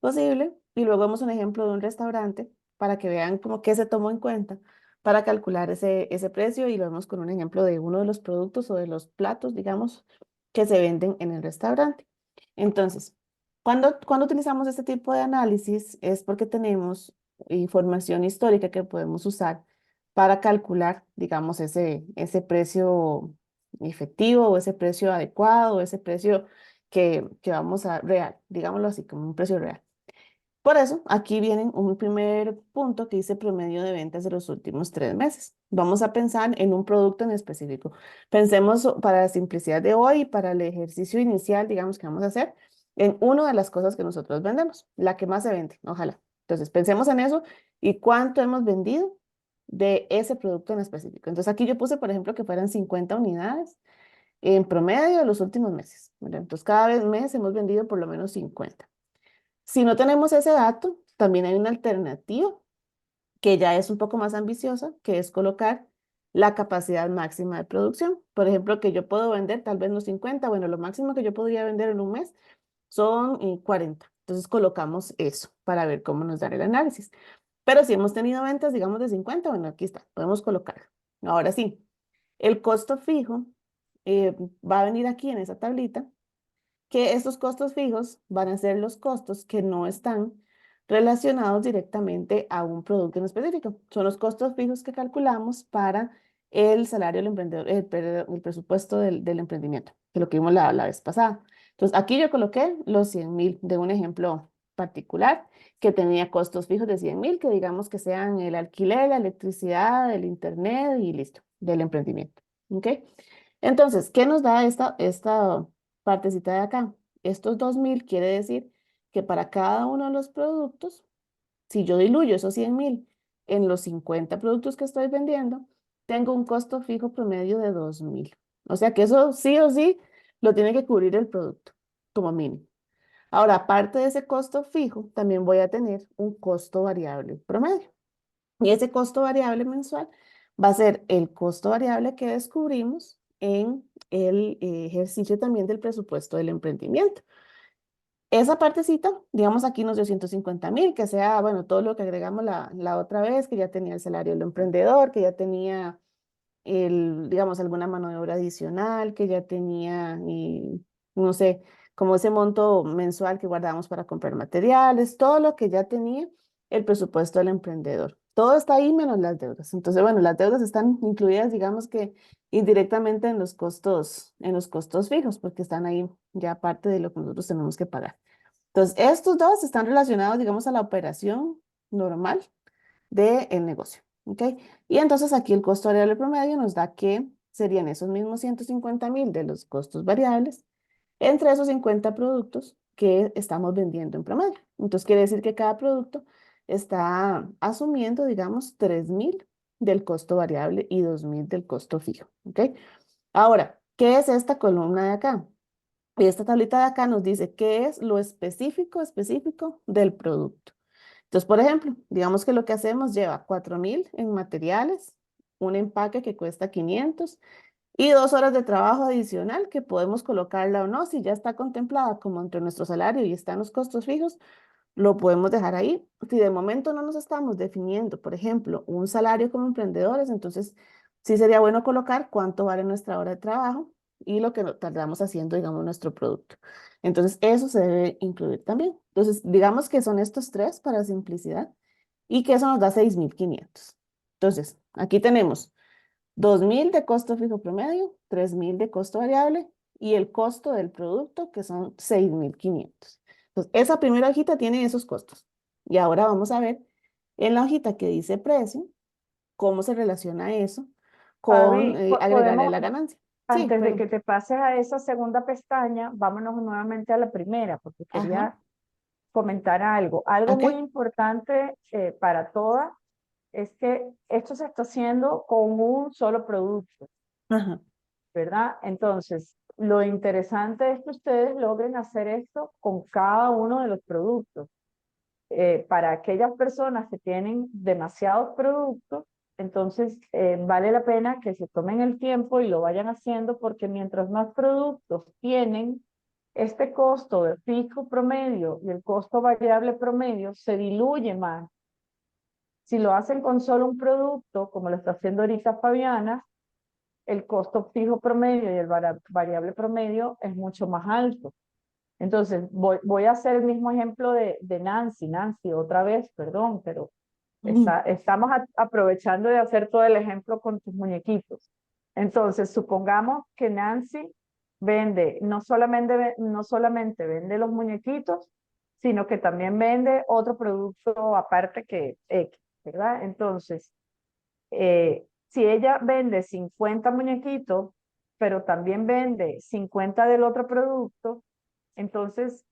posible. Y luego vemos un ejemplo de un restaurante para que vean como qué se tomó en cuenta para calcular ese precio. Y lo vemos con un ejemplo de uno de los productos o de los platos, digamos, que se venden en el restaurante. Entonces, cuando utilizamos este tipo de análisis es porque tenemos información histórica que podemos usar para calcular, digamos, ese precio efectivo o ese precio adecuado o ese precio que vamos a real, digámoslo así, como un precio real. Por eso, aquí viene un primer punto que dice promedio de ventas de los últimos 3 meses. Vamos a pensar en un producto en específico. Pensemos para la simplicidad de hoy, para el ejercicio inicial, digamos que vamos a hacer, en una de las cosas que nosotros vendemos, la que más se vende, ojalá. Entonces, pensemos en eso y cuánto hemos vendido de ese producto en específico. Entonces, aquí yo puse, por ejemplo, que fueran 50 unidades en promedio de los últimos meses, ¿verdad? Entonces, cada mes hemos vendido por lo menos 50. Si no tenemos ese dato, también hay una alternativa que ya es un poco más ambiciosa, que es colocar la capacidad máxima de producción. Por ejemplo, que yo puedo vender tal vez no 50, bueno, lo máximo que yo podría vender en un mes son 40. Entonces colocamos eso para ver cómo nos da el análisis. Pero si hemos tenido ventas, digamos, de 50, bueno, aquí está, podemos colocarlo. Ahora sí, el costo fijo va a venir aquí en esa tablita, que estos costos fijos van a ser los costos que no están relacionados directamente a un producto en específico. Son los costos fijos que calculamos para el salario del emprendedor, el presupuesto del emprendimiento, que lo que vimos la vez pasada. Entonces, aquí yo coloqué los 100.000 de un ejemplo particular que tenía costos fijos de 100.000, que digamos que sean el alquiler, la electricidad, el internet y listo, del emprendimiento. ¿Ok? Entonces, ¿qué nos da esta partecita de acá? Estos 2.000 quiere decir que para cada uno de los productos, si yo diluyo esos 100.000 en los 50 productos que estoy vendiendo, tengo un costo fijo promedio de 2.000. O sea que eso sí o sí lo tiene que cubrir el producto, como mínimo. Ahora, aparte de ese costo fijo, también voy a tener un costo variable promedio. Y ese costo variable mensual va a ser el costo variable que descubrimos en el ejercicio también del presupuesto del emprendimiento. Esa partecita, digamos aquí nos dio 150.000, que sea, bueno, todo lo que agregamos la otra vez, que ya tenía el salario del emprendedor, que ya tenía digamos, alguna mano de obra adicional, que ya tenía, no sé, como ese monto mensual que guardábamos para comprar materiales, todo lo que ya tenía el presupuesto del emprendedor. Todo está ahí menos las deudas. Entonces, bueno, las deudas están incluidas, digamos que indirectamente en los costos fijos, porque están ahí ya aparte de lo que nosotros tenemos que pagar. Entonces, estos dos están relacionados, digamos, a la operación normal del negocio. ¿Ok? Y entonces aquí el costo variable promedio nos da que serían esos mismos 150.000 de los costos variables entre esos 50 productos que estamos vendiendo en promedio. Entonces quiere decir que cada producto está asumiendo, digamos, 3.000 del costo variable y 2.000 del costo fijo. ¿Ok? Ahora, ¿qué es esta columna de acá? Y esta tablita de acá nos dice qué es lo específico del producto. Entonces, por ejemplo, digamos que lo que hacemos lleva 4.000 en materiales, un empaque que cuesta 500 y 2 horas de trabajo adicional que podemos colocarla o no. Si ya está contemplada como entre nuestro salario y están los costos fijos, lo podemos dejar ahí. Si de momento no nos estamos definiendo, por ejemplo, un salario como emprendedores, entonces sí sería bueno colocar cuánto vale nuestra hora de trabajo y lo que tardamos haciendo, digamos, nuestro producto. Entonces, eso se debe incluir también. Entonces, digamos que son estos tres para simplicidad y que eso nos da 6.500. Entonces, aquí tenemos 2.000 de costo fijo promedio, 3.000 de costo variable y el costo del producto que son 6.500. Entonces, esa primera hojita tiene esos costos. Y ahora vamos a ver en la hojita que dice precio, cómo se relaciona eso con Fabi, agregarle podemos, la ganancia. Sí, antes de que perdón. te pases a esa segunda pestaña, vámonos nuevamente a la primera, porque Ajá, quería comentar algo. Algo ok. muy importante para todas es que esto se está haciendo con un solo producto, Ajá. ¿verdad? Entonces, lo interesante es que ustedes logren hacer esto con cada uno de los productos. Para aquellas personas que tienen demasiados productos, entonces vale la pena que se tomen el tiempo y lo vayan haciendo porque mientras más productos tienen, este costo de fijo promedio y el costo variable promedio se diluye más. Si lo hacen con solo un producto, como lo está haciendo ahorita Fabiana, el costo fijo promedio y el variable promedio es mucho más alto. Entonces, voy a hacer el mismo ejemplo de Nancy. Nancy, otra vez, perdón, pero Ujú, estamos aprovechando de hacer todo el ejemplo con tus muñequitos. Entonces, supongamos que Nancy vende, no solamente vende los muñequitos, sino que también vende otro producto aparte que X, ¿verdad? Entonces, si ella vende 50 muñequitos, pero también vende 50 del otro producto, entonces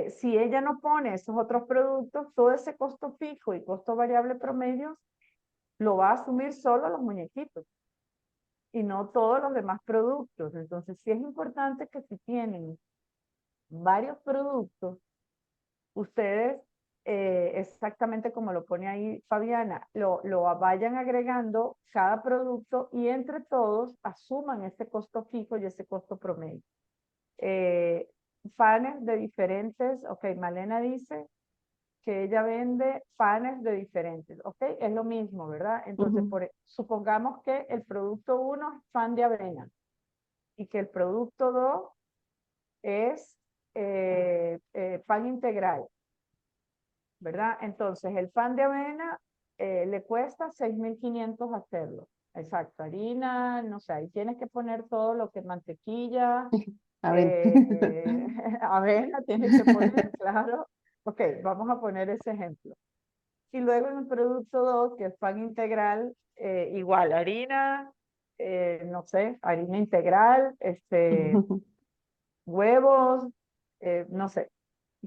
si ella no pone esos otros productos, todo ese costo fijo y costo variable promedio lo va a asumir solo los muñequitos y no todos los demás productos. Entonces, sí es importante que si tienen varios productos, ustedes, exactamente como lo pone ahí Fabiana, lo vayan agregando cada producto y entre todos asuman ese costo fijo y ese costo promedio. Eh, Panes de diferentes, ok, Malena dice que ella vende panes de diferentes, ¿ok? Es lo mismo, ¿verdad? Entonces, ujú, supongamos que el producto uno es pan de avena y que el producto 2 es pan integral, ¿verdad? Entonces, el pan de avena le cuesta 6.500 hacerlo. Exacto, harina, no sé, ahí tienes que poner todo lo que mantequilla, a ver. avena tienes que poner, claro. Ok, vamos a poner ese ejemplo. Y luego en el producto 2 que es pan integral, igual, harina, no sé, harina integral, huevos, no sé.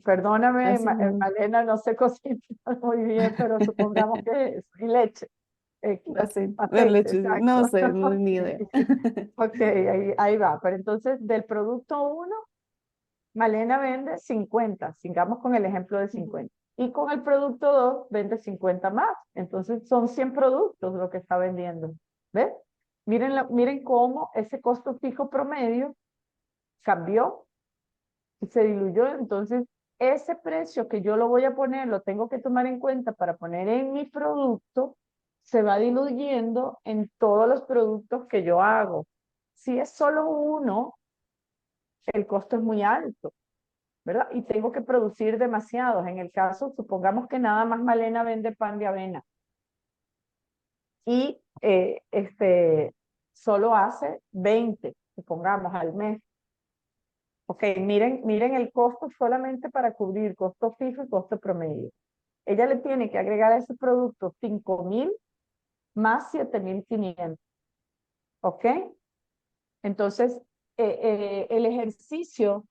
Perdóname, Así no, Malena, no sé cocinar muy bien, pero supongamos que es y leche, así, de aceite, leche, sí. No exacto. sé, no, ni idea. Ok, ahí va. Pero entonces, del producto uno Malena vende 50, sigamos con el ejemplo de Ujú. 50. Y con el producto 2 vende 50 más. Entonces son 100 productos lo que está vendiendo. ¿Ves? Miren, miren cómo ese costo fijo promedio cambió y se diluyó. Entonces, ese precio que yo lo voy a poner, lo tengo que tomar en cuenta para poner en mi producto, se va diluyendo en todos los productos que yo hago. Si es solo uno, el costo es muy alto. ¿Verdad? Y tengo que producir demasiados. En el caso, supongamos que nada más Malena vende pan de avena y solo hace 20, supongamos, al mes. Ok, miren el costo solamente para cubrir costo fijo y costo promedio. Ella le tiene que agregar a ese producto 5.000 más 7.500. Ok, entonces el ejercicio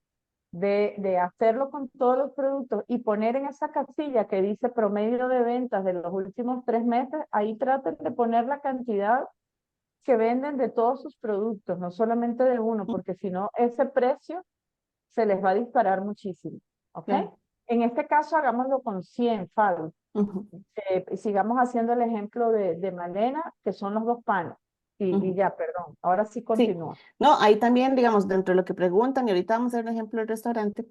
de hacerlo con todos los productos y poner en esa casilla que dice promedio de ventas de los últimos 3 meses, ahí traten de poner la cantidad que venden de todos sus productos, no solamente de uno, porque si no, ese precio se les va a disparar muchísimo. ¿Ok? Claro. En este caso, hagámoslo con 100, Fabi. Ujú, Sigamos haciendo el ejemplo de Malena, que son los dos panes. Y ujú. ya, perdón, ahora sí Sí, continúa. no, ahí también, digamos, dentro de lo que preguntan, y ahorita vamos a hacer un ejemplo del restaurante,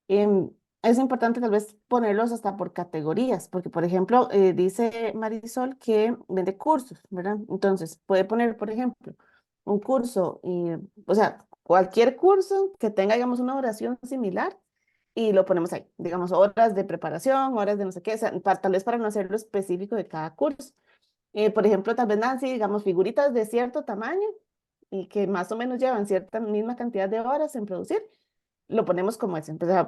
em, es importante tal vez ponerlos hasta por categorías, porque por ejemplo, dice Marisol que vende cursos, ¿verdad? Entonces, puede poner, por ejemplo, un curso, o sea, cualquier curso que tenga, digamos, una duración similar y lo ponemos ahí, digamos, horas de preparación, horas de no sé qué, o sea, tal vez para no hacerlo específico de cada curso. Por ejemplo, tal vez Nancy, digamos, figuritas de cierto tamaño y que más o menos llevan cierta misma cantidad de horas en producir, lo ponemos como ese. Entonces,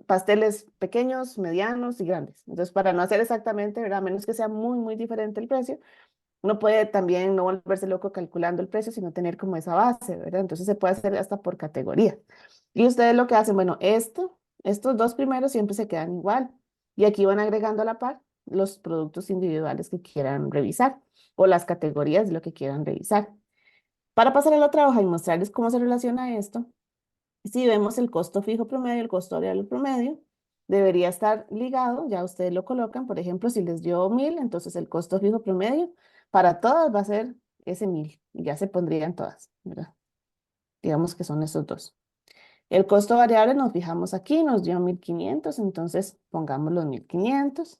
pasteles pequeños, medianos y grandes. Entonces, para no hacer exactamente, ¿verdad? A menos que sea muy, muy diferente el precio, uno puede también no volverse loco calculando el precio, sino tener como esa base, ¿verdad? Entonces se puede hacer hasta por categoría. Y ustedes lo que hacen, bueno, estos dos primeros siempre se quedan igual. Y aquí van agregando a la par los productos individuales que quieran revisar o las categorías de lo que quieran revisar. Para pasar a la otra hoja y mostrarles cómo se relaciona esto, si vemos el costo fijo promedio, el costo variable promedio, debería estar ligado, ya ustedes lo colocan, por ejemplo, si les dio 1000, entonces el costo fijo promedio para todas va a ser ese 1000, y ya se pondrían todas, ¿verdad? Digamos que son esos dos. El costo variable nos fijamos aquí, nos dio 1500, entonces pongamos los 1500,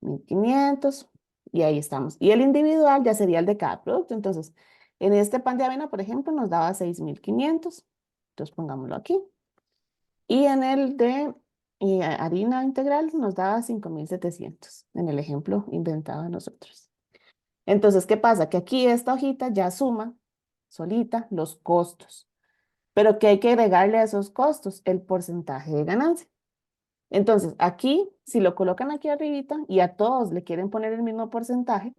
1500, y ahí estamos. Y el individual ya sería el de cada producto, entonces, en este pan de avena, por ejemplo, nos daba 6500, entonces pongámoslo aquí. Y en el de harina integral nos daba 5700 en el ejemplo inventado de nosotros. Entonces, ¿qué pasa? Que aquí esta hojita ya suma solita los costos, pero que hay que agregarle a esos costos el porcentaje de ganancia. Entonces, aquí, si lo colocan aquí arribita y a todos le quieren poner el mismo porcentaje,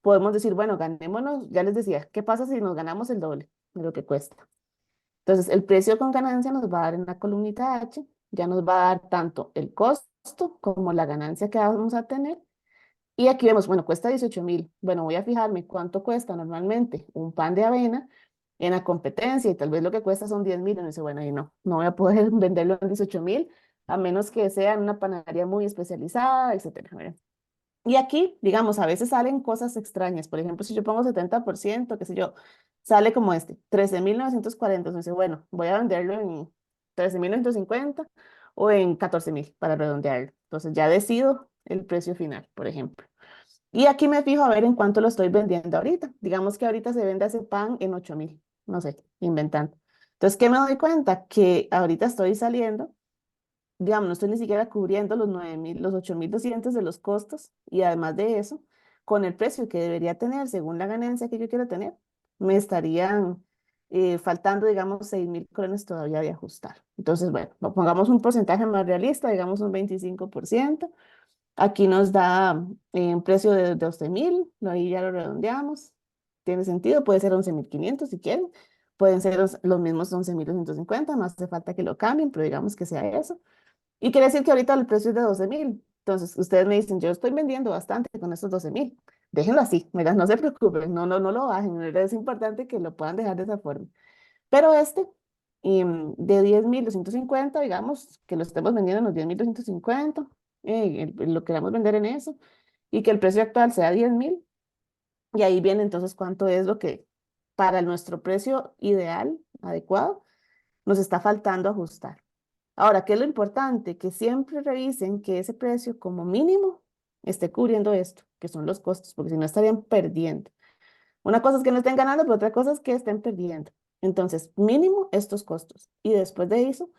podemos decir, bueno, ganémonos, ya les decía, ¿qué pasa si nos ganamos el doble de lo que cuesta? Entonces, el precio con ganancia nos va a dar en la columnita H, ya nos va a dar tanto el costo como la ganancia que vamos a tener. Y aquí vemos, bueno, cuesta 18.000. Bueno, voy a fijarme cuánto cuesta normalmente un pan de avena en la competencia y tal vez lo que cuesta son 10.000. Y uno dice, bueno, y no voy a poder venderlo en 18.000 a menos que sea en una panadería muy especializada, etcétera, ¿verdad? Y aquí, digamos, a veces salen cosas extrañas. Por ejemplo, si yo pongo 70%, qué sé yo, sale como 13.940. Entonces, bueno, voy a venderlo en 13.950 o en 14.000 para redondearlo. Entonces, ya decido el precio final, por ejemplo. Y aquí me fijo a ver en cuánto lo estoy vendiendo ahorita. Digamos que ahorita se vende ese pan en 8.000, no sé, inventando. Entonces, ¿qué me doy cuenta? Que ahorita estoy saliendo, digamos, no estoy ni siquiera cubriendo los 9.000, los 8.200 de los costos y además de eso, con el precio que debería tener según la ganancia que yo quiero tener, me estarían faltando, digamos, 6.000 colones todavía de ajustar. Entonces, bueno, pongamos un porcentaje más realista, digamos un 25%. Aquí nos da un precio de 12.000, ahí ya lo redondeamos. Tiene sentido, puede ser 11.500 si quieren. Pueden ser los mismos 11.250, no hace falta que lo cambien, pero digamos que sea eso. Y quiere decir que ahorita el precio es de 12.000. Entonces, ustedes me dicen, yo estoy vendiendo bastante con esos 12.000. Déjenlo así, mira, no se preocupen, no lo bajen. Es importante que lo puedan dejar de esa forma. Pero de 10.250, digamos, que lo estemos vendiendo en los 10.250, lo queramos vender en eso, y que el precio actual sea 10.000. Y ahí viene entonces cuánto es lo que para nuestro precio ideal, adecuado, nos está faltando ajustar. Ahora, ¿qué es lo importante? Que siempre revisen que ese precio como mínimo esté cubriendo esto, que son los costos, porque si no estarían perdiendo. Una cosa es que no estén ganando, pero otra cosa es que estén perdiendo. Entonces, mínimo estos costos. Y después de eso,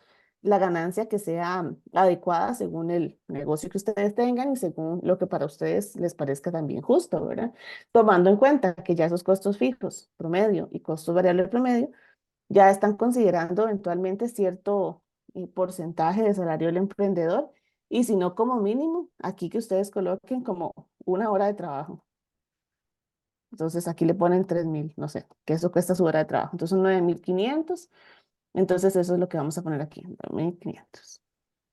la ganancia que sea adecuada según el negocio que ustedes tengan y según lo que para ustedes les parezca también justo, ¿verdad? Tomando en cuenta que ya esos costos fijos promedio y costos variables promedio ya están considerando eventualmente cierto porcentaje de salario del emprendedor y si no como mínimo, aquí que ustedes coloquen como una hora de trabajo. Entonces aquí le ponen 3.000, no sé, que eso cuesta su hora de trabajo. Entonces son 9.500, entonces eso es lo que vamos a poner aquí, 9.500.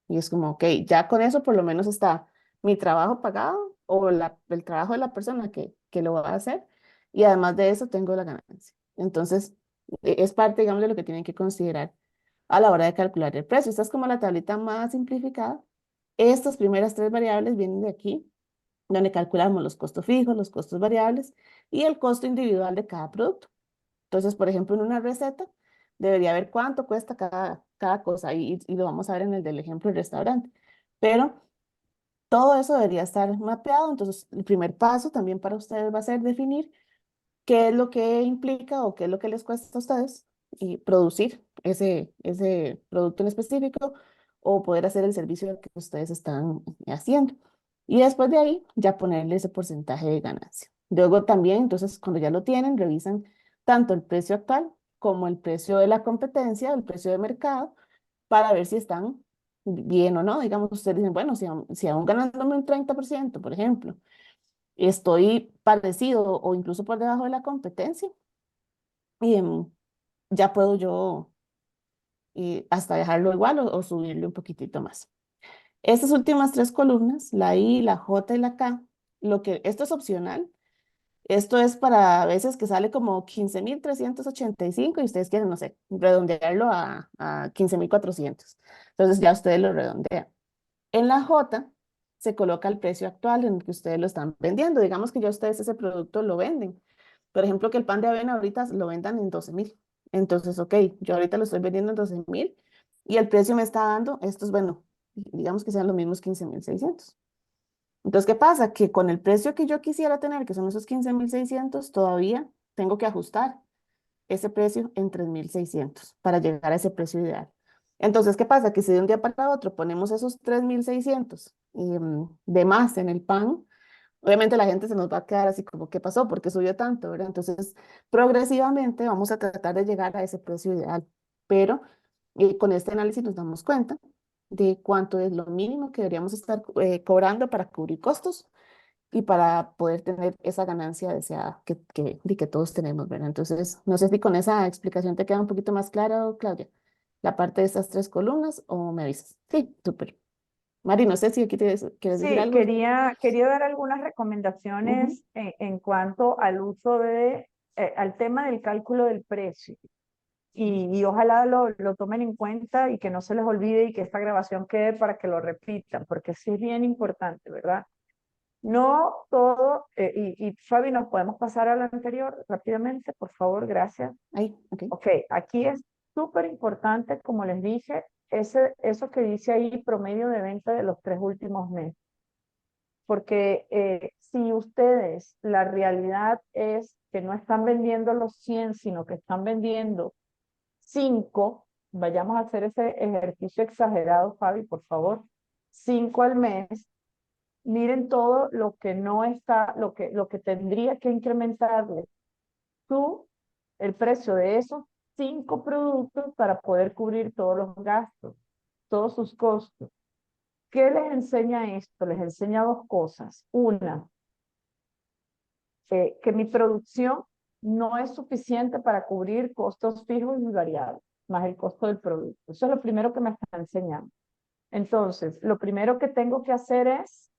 Y es como, ok, ya con eso por lo menos está mi trabajo pagado o el trabajo de la persona que lo va a hacer y además de eso tengo la ganancia. Entonces es parte, digamos, de lo que tienen que considerar a la hora de calcular el precio. Esta es como la tablita más simplificada. Estas primeras tres variables vienen de aquí, donde calculamos los costos fijos, los costos variables y el costo individual de cada producto. Entonces, por ejemplo, en una receta debería ver cuánto cuesta cada cosa y lo vamos a ver en el del ejemplo del restaurante. Pero todo eso debería estar mapeado. Entonces, el primer paso también para ustedes va a ser definir qué es lo que implica o qué es lo que les cuesta a ustedes y producir ese producto en específico o poder hacer el servicio que ustedes están haciendo. Y después de ahí, ya ponerle ese porcentaje de ganancia. Luego también, entonces, cuando ya lo tienen, revisan tanto el precio actual como el precio de la competencia, el precio de mercado, para ver si están bien o no. Digamos, ustedes dicen, bueno, si aún ganándome un 30%, por ejemplo, estoy parecido o incluso por debajo de la competencia, y ya puedo yo hasta dejarlo igual o subirle un poquitito más. Estas últimas tres columnas, la I, la J y la K, esto es opcional. Esto es para a veces que sale como 15.385 y ustedes quieren, no sé, redondearlo a 15.400. Entonces ya ustedes lo redondean. En la J se coloca el precio actual en el que ustedes lo están vendiendo. Digamos que ya ustedes ese producto lo venden. Por ejemplo, que el pan de avena ahorita lo vendan en 12.000. Entonces, ok, yo ahorita lo estoy vendiendo en 12.000 y el precio me está dando, estos, bueno, digamos que sean los mismos 15.600. Entonces, ¿qué pasa? Que con el precio que yo quisiera tener, que son esos 15.600, todavía tengo que ajustar ese precio en 3.600 para llegar a ese precio ideal. Entonces, ¿qué pasa? Que si de un día para otro ponemos esos 3.600 de más en el pan, obviamente la gente se nos va a quedar así como, ¿qué pasó? ¿Por qué subió tanto? ¿Verdad? Entonces, progresivamente vamos a tratar de llegar a ese precio ideal, pero con este análisis nos damos cuenta de cuánto es lo mínimo que deberíamos estar cobrando para cubrir costos y para poder tener esa ganancia deseada que todos tenemos, ¿verdad? Entonces, no sé si con esa explicación te queda un poquito más claro, Claudia, la parte de estas tres columnas o me avisas. Sí, súper. Mari, no sé si aquí quieres decir Sí, algo. quería dar algunas Ujú. recomendaciones en cuanto al uso al tema del cálculo del precio. Y ojalá lo tomen en cuenta y que no se les olvide y que esta grabación quede para que lo repitan, porque sí es bien importante, ¿verdad? No todo, y Fabi, ¿nos podemos pasar a la anterior rápidamente, por favor? Gracias. Ahí, ok. Ok, aquí es súper importante, como les dije, eso que dice ahí, promedio de venta de los 3 últimos meses. Porque si ustedes, la realidad es que no están vendiendo los 100, sino que están vendiendo 5, vayamos a hacer ese ejercicio exagerado, Fabi, por favor, 5 al mes, miren todo lo que no está, lo que tendría que incrementarle tú, el precio de esos 5 productos para poder cubrir todos los gastos, todos sus costos. ¿Qué les enseña esto? Les enseña dos cosas. Una, que mi producción no es suficiente para cubrir costos fijos y variables, más el costo del producto. Eso es lo primero que me está enseñando. Entonces, lo primero que tengo que hacer es,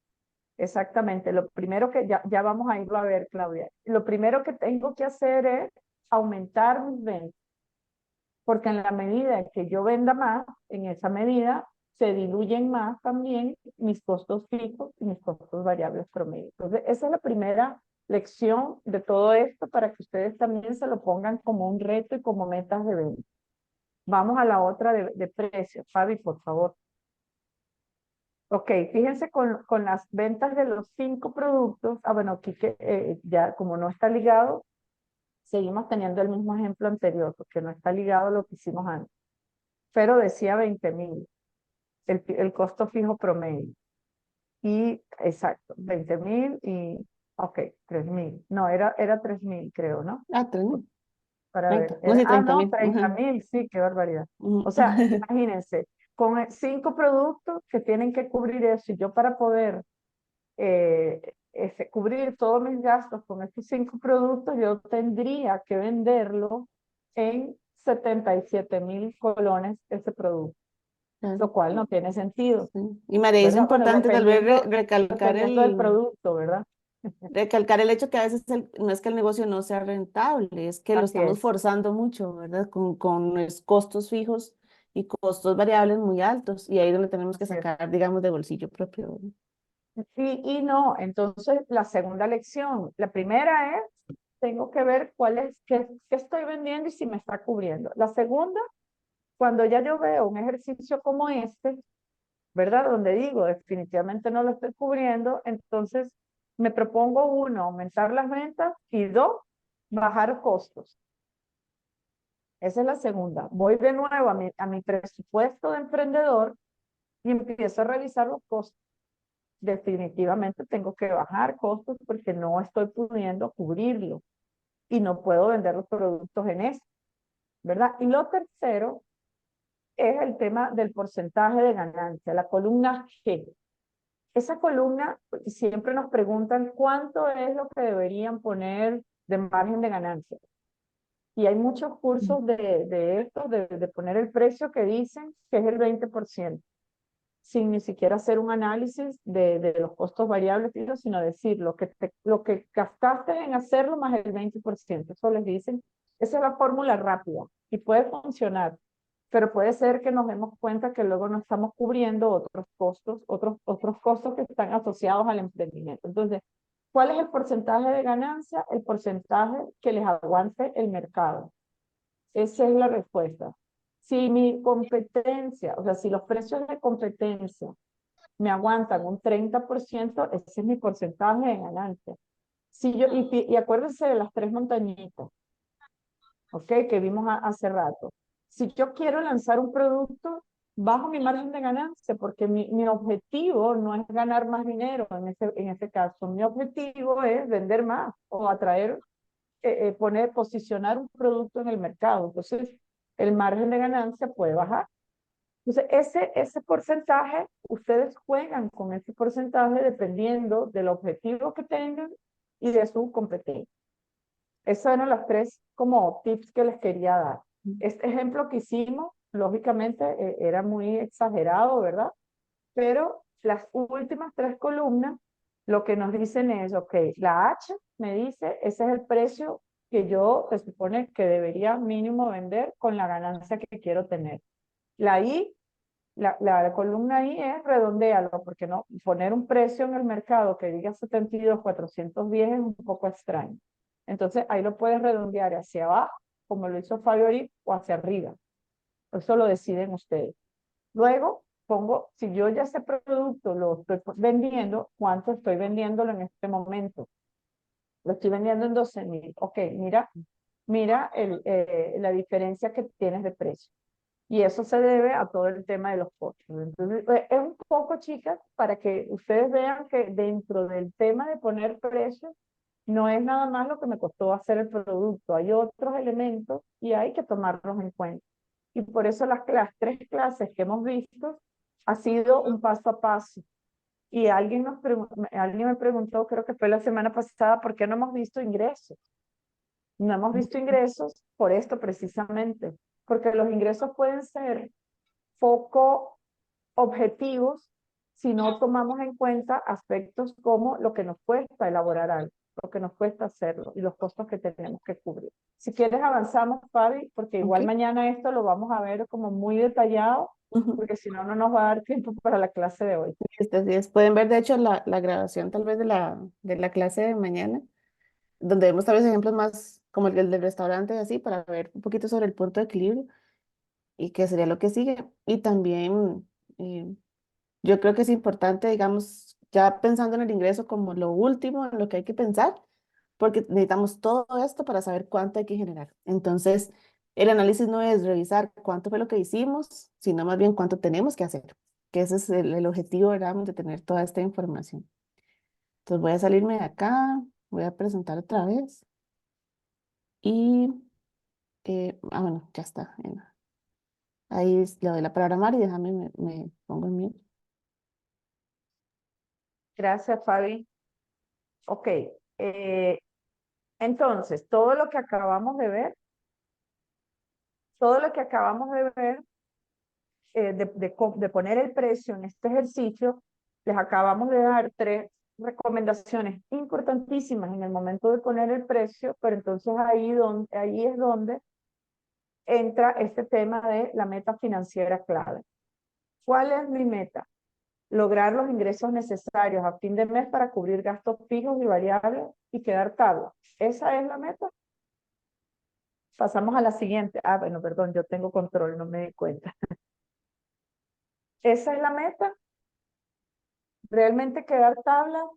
exactamente, lo primero que ya vamos a irlo a ver, Claudia. Lo primero que tengo que hacer es aumentar mis ventas, porque en la medida que yo venda más, en esa medida se diluyen más también mis costos fijos y mis costos variables promedio. Entonces, esa es la primera lección de todo esto para que ustedes también se lo pongan como un reto y como metas de venta. Vamos a la otra de precios. Fabi, por favor. Ok, fíjense con las ventas de los 5 productos. Ah, bueno, aquí ya como no está ligado, seguimos teniendo el mismo ejemplo anterior, porque no está ligado a lo que hicimos antes. Pero decía 20.000, el costo fijo promedio. Y exacto, 20.000 ok, 3.000. No, era 3.000, creo, ¿no? Ah, 3.000, Para ver, 30. No, sí, treinta no, mil. treinta Ajá. mil, sí, qué barbaridad. Ujú. O sea, imagínense, con 5 productos que tienen que cubrir eso, y yo para poder cubrir todos mis gastos con estos 5 productos, yo tendría que venderlo en 77.000 colones ese producto, Claro, lo cual no tiene sentido, sí. Y María, es ¿verdad? Bueno, importante tal vez recalcar dependiendo del producto, ¿verdad? recalcar el hecho que a veces no es que el negocio no sea rentable, es que lo Así estamos es. forzando mucho, ¿verdad? Con los costos fijos y costos variables muy altos, y ahí es donde tenemos que Así es. sacar, digamos, de bolsillo propio, ¿verdad? Y no, entonces la segunda lección, la primera es, tengo que ver qué estoy vendiendo y si me está cubriendo. La segunda, cuando ya yo veo un ejercicio como este, ¿verdad? Donde digo, definitivamente no lo estoy cubriendo, entonces me propongo uno, aumentar las ventas y dos, bajar costos. Esa es la segunda. Voy de nuevo a mi presupuesto de emprendedor y empiezo a revisar los costos. Definitivamente tengo que bajar costos porque no estoy pudiendo cubrirlo y no puedo vender los productos en eso, ¿verdad? Y lo tercero es el tema del porcentaje de ganancia, la columna G. Esa columna, siempre nos preguntan cuánto es lo que deberían poner de margen de ganancia. Y hay muchos cursos de esto, de poner el precio que dicen que es el 20%, sin ni siquiera hacer un análisis de los costos variables, sino decir lo que gastaste en hacerlo más el 20%. Eso les dicen, esa es la fórmula rápida y puede funcionar, pero puede ser que nos demos cuenta que luego no estamos cubriendo otros costos que están asociados al emprendimiento. Entonces, ¿cuál es el porcentaje de ganancia? El porcentaje que les aguante el mercado. Esa es la respuesta. Si mi competencia, o sea, si los precios de competencia me aguantan un 30%, ese es mi porcentaje de ganancia. Y acuérdense de las tres montañitas, ¿ok? Que vimos hace rato. Si yo quiero lanzar un producto, bajo mi margen de ganancia, porque mi objetivo no es ganar más dinero en ese caso. Mi objetivo es vender más o atraer, posicionar un producto en el mercado. Entonces, el margen de ganancia puede bajar. Entonces, ese porcentaje, ustedes juegan con ese porcentaje dependiendo del objetivo que tengan y de su competencia. Esos eran los tres como tips que les quería dar. Este ejemplo que hicimos, lógicamente, era muy exagerado, ¿verdad? Pero las últimas tres columnas lo que nos dicen es, ok, la H me dice, ese es el precio que yo se supone que debería mínimo vender con la ganancia que quiero tener. La I, la columna I es redondéalo, porque no poner un precio en el mercado que diga 72, 410 es un poco extraño. Entonces ahí lo puedes redondear hacia abajo, como lo hizo Fabio, o hacia arriba. Eso lo deciden ustedes. Luego pongo, si yo ya ese producto lo estoy vendiendo, ¿cuánto estoy vendiéndolo en este momento? Lo estoy vendiendo en 12,000. Ok, mira la diferencia que tienes de precio. Y eso se debe a todo el tema de los costos. Entonces, es un poco, chicas, para que ustedes vean que dentro del tema de poner precios, no es nada más lo que me costó hacer el producto. Hay otros elementos y hay que tomarlos en cuenta. Y por eso las tres clases que hemos visto ha sido un paso a paso. Y alguien me preguntó, creo que fue la semana pasada, ¿por qué no hemos visto ingresos? No hemos visto ingresos por esto precisamente, porque los ingresos pueden ser poco objetivos si no tomamos en cuenta aspectos como lo que nos cuesta elaborar algo, lo que nos cuesta hacerlo y los costos que tenemos que cubrir. Si quieres avanzamos, Fabi, porque igual Ok. mañana esto lo vamos a ver como muy detallado, Ujú. porque si no, no nos va a dar tiempo para la clase de hoy. Estos días pueden ver, de hecho, la grabación tal vez de la clase de mañana, donde vemos tal vez ejemplos más como el del restaurante y así, para ver un poquito sobre el punto de equilibrio y qué sería lo que sigue. Y también yo creo que es importante, digamos, ya pensando en el ingreso como lo último, en lo que hay que pensar, porque necesitamos todo esto para saber cuánto hay que generar. Entonces, el análisis no es revisar cuánto fue lo que hicimos, sino más bien cuánto tenemos que hacer, que ese es el objetivo, ¿verdad? De tener toda esta información. Entonces, voy a salirme de acá, voy a presentar otra vez y, bueno, ya está. Ahí le doy la palabra a Mari, déjame, me pongo en mute. Gracias, Fabi. Ok, entonces, todo lo que acabamos de ver de poner el precio en este ejercicio, les acabamos de dar tres recomendaciones importantísimas en el momento de poner el precio, pero entonces ahí es donde entra este tema de la meta financiera clave. ¿Cuál es mi meta? Lograr los ingresos necesarios a fin de mes para cubrir gastos fijos y variables y quedar tabla. ¿Esa es la meta? Pasamos a la siguiente. Ah, bueno, perdón, yo tengo control, no me di cuenta. ¿Esa es la meta? ¿Realmente quedar tabla?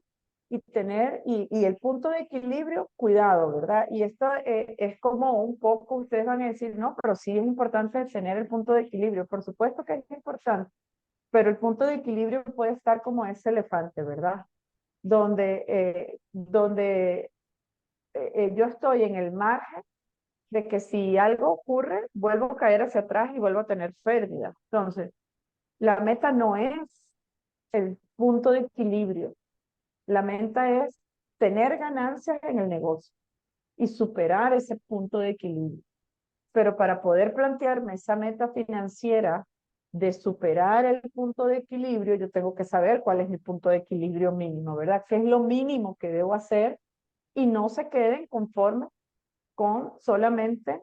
y tener, y el punto de equilibrio, cuidado, ¿verdad? Y esto es como un poco, ustedes van a decir, no, pero sí es importante tener el punto de equilibrio. Por supuesto que es importante, pero el punto de equilibrio puede estar como ese elefante, ¿verdad? Donde yo estoy en el margen de que si algo ocurre, vuelvo a caer hacia atrás y vuelvo a tener pérdida. Entonces, la meta no es el punto de equilibrio. La meta es tener ganancias en el negocio y superar ese punto de equilibrio. Pero para poder plantearme esa meta financiera de superar el punto de equilibrio, yo tengo que saber cuál es mi punto de equilibrio mínimo, ¿verdad? ¿Qué es lo mínimo que debo hacer? Y no se queden conformes con solamente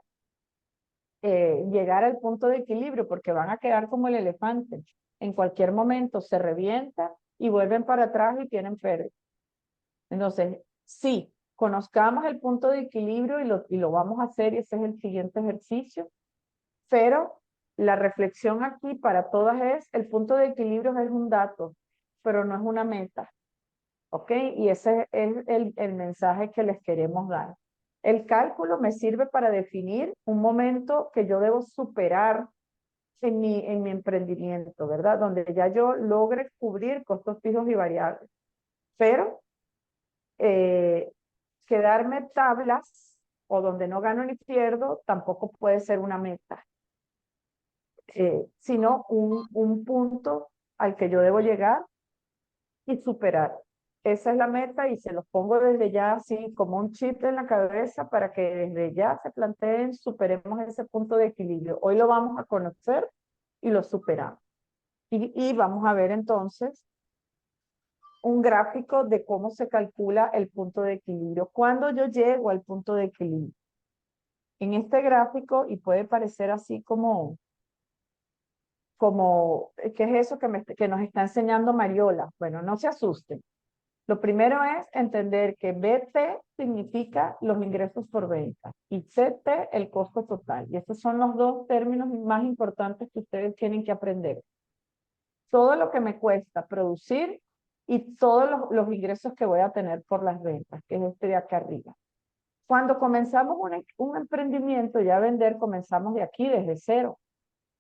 llegar al punto de equilibrio, porque van a quedar como el elefante. En cualquier momento se revienta y vuelven para atrás y tienen pérdida. Entonces, sí, conozcamos el punto de equilibrio y lo vamos a hacer, y ese es el siguiente ejercicio, pero la reflexión aquí para todas es, el punto de equilibrio es un dato, pero no es una meta, ¿ok? Y ese es el mensaje que les queremos dar. El cálculo me sirve para definir un momento que yo debo superar en mi emprendimiento, ¿verdad? Donde ya yo logre cubrir costos fijos y variables. Pero eh, quedarme tablas o donde no gano ni pierdo tampoco puede ser una meta, sino un punto al que yo debo llegar y superar. Esa es la meta y se los pongo desde ya así como un chip en la cabeza para que desde ya se planteen, superemos ese punto de equilibrio. Hoy lo vamos a conocer y lo superamos. Y vamos a ver entonces un gráfico de cómo se calcula el punto de equilibrio. Cuando yo llego al punto de equilibrio. En este gráfico, y puede parecer así ¿qué es eso que nos está enseñando Mariola? Bueno, no se asusten. Lo primero es entender que BT significa los ingresos por venta y CT el costo total. Y estos son los dos términos más importantes que ustedes tienen que aprender. Todo lo que me cuesta producir y todos los ingresos que voy a tener por las ventas, que es este de acá arriba. Cuando comenzamos un emprendimiento, ya a vender, comenzamos de aquí, desde cero.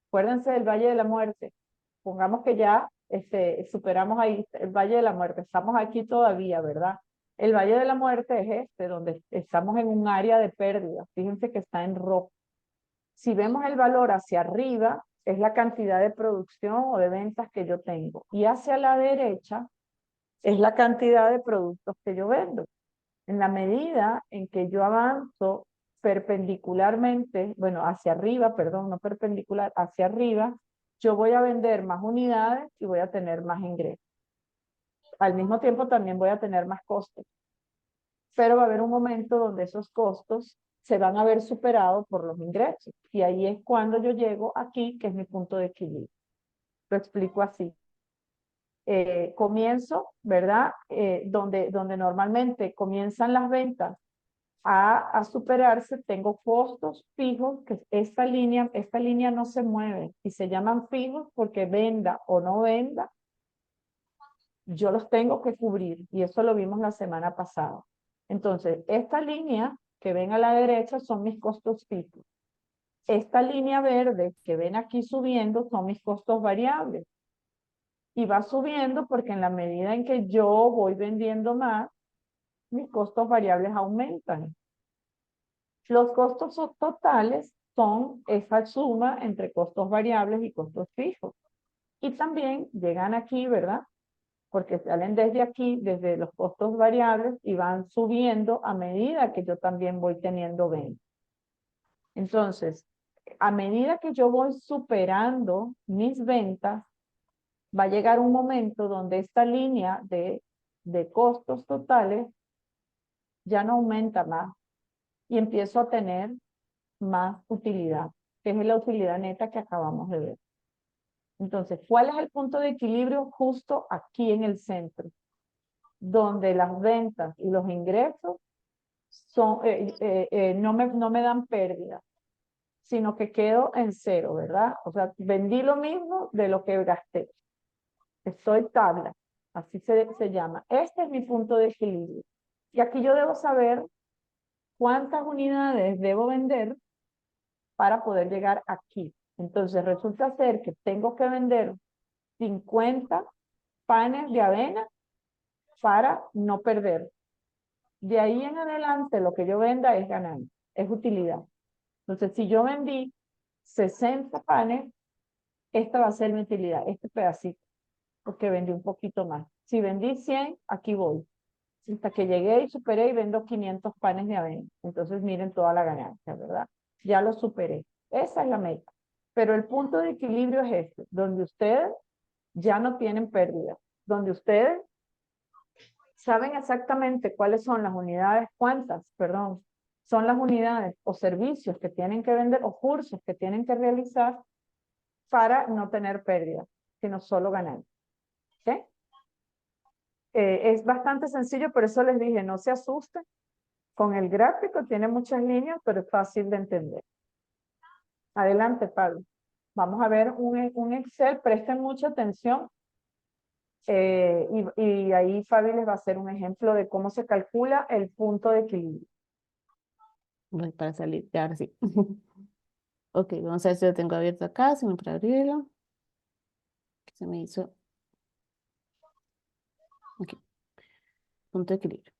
Acuérdense del Valle de la Muerte. Pongamos que ya superamos ahí el Valle de la Muerte. Estamos aquí todavía, ¿verdad? El Valle de la Muerte es donde estamos en un área de pérdida. Fíjense que está en rojo. Si vemos el valor hacia arriba, es la cantidad de producción o de ventas que yo tengo. Y hacia la derecha es la cantidad de productos que yo vendo. En la medida en que yo avanzo perpendicularmente, bueno, hacia arriba, perdón, no perpendicular, hacia arriba, yo voy a vender más unidades y voy a tener más ingresos. Al mismo tiempo también voy a tener más costos, pero va a haber un momento donde esos costos se van a ver superados por los ingresos. Y ahí es cuando yo llego aquí, que es mi punto de equilibrio. Lo explico así. Comienzo, ¿verdad? Donde normalmente comienzan las ventas a superarse, tengo costos fijos, que esta línea no se mueve y se llaman fijos porque venda o no venda, yo los tengo que cubrir y eso lo vimos la semana pasada. Entonces, esta línea que ven a la derecha son mis costos fijos. Esta línea verde que ven aquí subiendo son mis costos variables. Y va subiendo porque en la medida en que yo voy vendiendo más, mis costos variables aumentan. Los costos totales son esa suma entre costos variables y costos fijos. Y también llegan aquí, ¿verdad? Porque salen desde aquí, desde los costos variables y van subiendo a medida que yo también voy teniendo ventas. Entonces, a medida que yo voy superando mis ventas, va a llegar un momento donde esta línea de costos totales ya no aumenta más y empiezo a tener más utilidad, que es la utilidad neta que acabamos de ver. Entonces, ¿cuál es el punto de equilibrio? Justo aquí en el centro, donde las ventas y los ingresos no me dan pérdida, sino que quedo en cero, ¿verdad? O sea, vendí lo mismo de lo que gasté. Estoy tabla. así se llama. Este es mi punto de equilibrio. Y aquí yo debo saber cuántas unidades debo vender para poder llegar aquí. Entonces resulta ser que tengo que vender 50 panes de avena para no perder. De ahí en adelante lo que yo venda es ganancia, es utilidad. Entonces si yo vendí 60 panes, esta va a ser mi utilidad, este pedacito, porque vendí un poquito más. Si vendí 100, aquí voy. Hasta que llegué y superé y vendo 500 panes de avena. Entonces miren toda la ganancia, ¿verdad? Ya lo superé. Esa es la meta. Pero el punto de equilibrio es este, donde ustedes ya no tienen pérdida, donde ustedes saben exactamente cuáles son las unidades, cuántas, perdón, son las unidades o servicios que tienen que vender o cursos que tienen que realizar para no tener pérdida, sino solo ganar. ¿Ok? Es bastante sencillo, por eso les dije, no se asusten con el gráfico, tiene muchas líneas, pero es fácil de entender. Adelante, Pablo. Vamos a ver un Excel, presten mucha atención. Y ahí Fabi les va a hacer un ejemplo de cómo se calcula el punto de equilibrio. Voy para salir, ya ahora sí. Ok, vamos a ver si lo tengo abierto acá, si me para abrirlo. Se me hizo. Aquí, punto de equilibrio.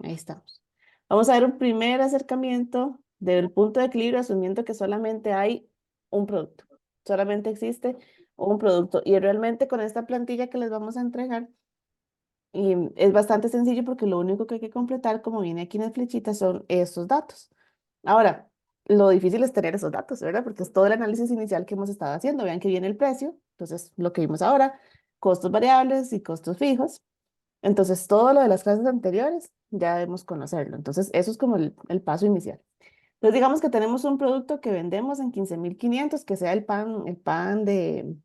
Ahí estamos. Vamos a ver un primer acercamiento del punto de equilibrio, asumiendo que solamente hay un producto. Solamente existe un producto. Y realmente con esta plantilla que les vamos a entregar, y es bastante sencillo porque lo único que hay que completar, como viene aquí en las flechitas, son estos datos. Ahora, lo difícil es tener esos datos, ¿verdad? Porque es todo el análisis inicial que hemos estado haciendo. Vean que viene el precio, entonces lo que vimos ahora, costos variables y costos fijos. Entonces, todo lo de las clases anteriores ya debemos conocerlo. Entonces, eso es como el paso inicial. Entonces, digamos que tenemos un producto que vendemos en 15.500, que sea el pan de,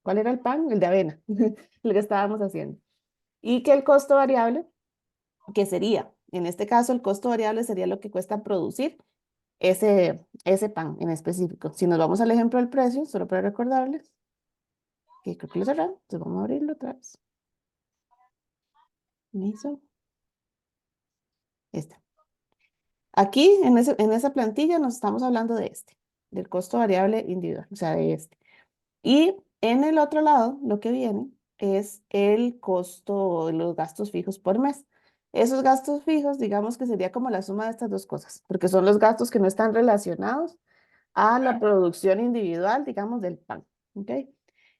¿cuál era el pan? El de avena, el que estábamos haciendo. Y que el costo variable, que sería, en este caso, el costo variable sería lo que cuesta producir ese pan en específico. Si nos vamos al ejemplo del precio, solo para recordarles, que creo que lo cerraron, entonces vamos a abrirlo otra vez. Listo. Está. Aquí, en esa plantilla, nos estamos hablando de del costo variable individual, o sea, de este. Y en el otro lado, lo que viene es el costo de los gastos fijos por mes. Esos gastos fijos, digamos que sería como la suma de estas dos cosas, porque son los gastos que no están relacionados a la producción individual, digamos, del pan. ¿Ok?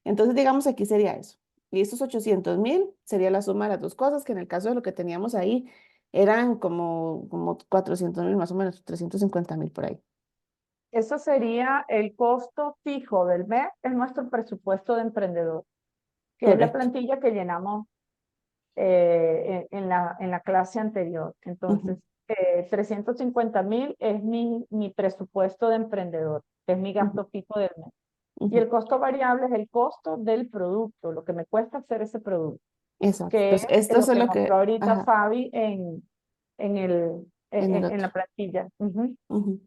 Entonces, digamos, aquí sería eso. Y estos 800.000 sería la suma de las dos cosas, que en el caso de lo que teníamos ahí eran como 400.000 más o menos, 350.000 por ahí. Eso sería el costo fijo del mes, es nuestro presupuesto de emprendedor, que es la Correcto. plantilla que llenamos en la clase anterior. Entonces, Ujú, 350.000 es mi presupuesto de emprendedor, es mi ujú, gasto fijo del mes. Y ujú. el costo variable es el costo del producto, lo que me cuesta hacer ese producto, Exacto. que Entonces, es esto es lo que lo mostró que, ahorita ajá, Fabi en el en otro. la plantilla. Ujú. Ujú.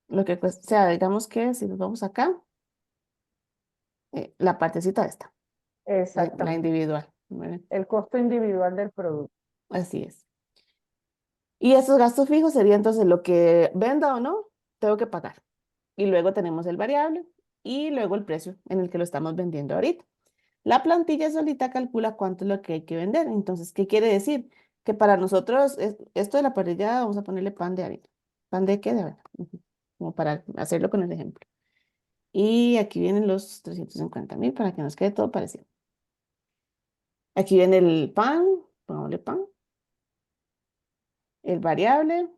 Lo que cuesta, o sea, digamos que si nos vamos acá, la partecita esta, la Exactamente, individual. ¿Verdad? el costo individual del producto. Así es. Y estos gastos fijos serían entonces lo que venda o no, tengo que pagar. Y luego tenemos el variable y luego el precio en el que lo estamos vendiendo ahorita. La plantilla solita calcula cuánto es lo que hay que vender. Entonces, ¿qué quiere decir? Que para nosotros, esto de la parrilla, vamos a ponerle pan de harina. ¿Pan de qué? De avena. Ujú. Como para hacerlo con el ejemplo. Y aquí vienen los 350.000 para que nos quede todo parecido. Aquí viene el pan, pongámosle pan, el variable,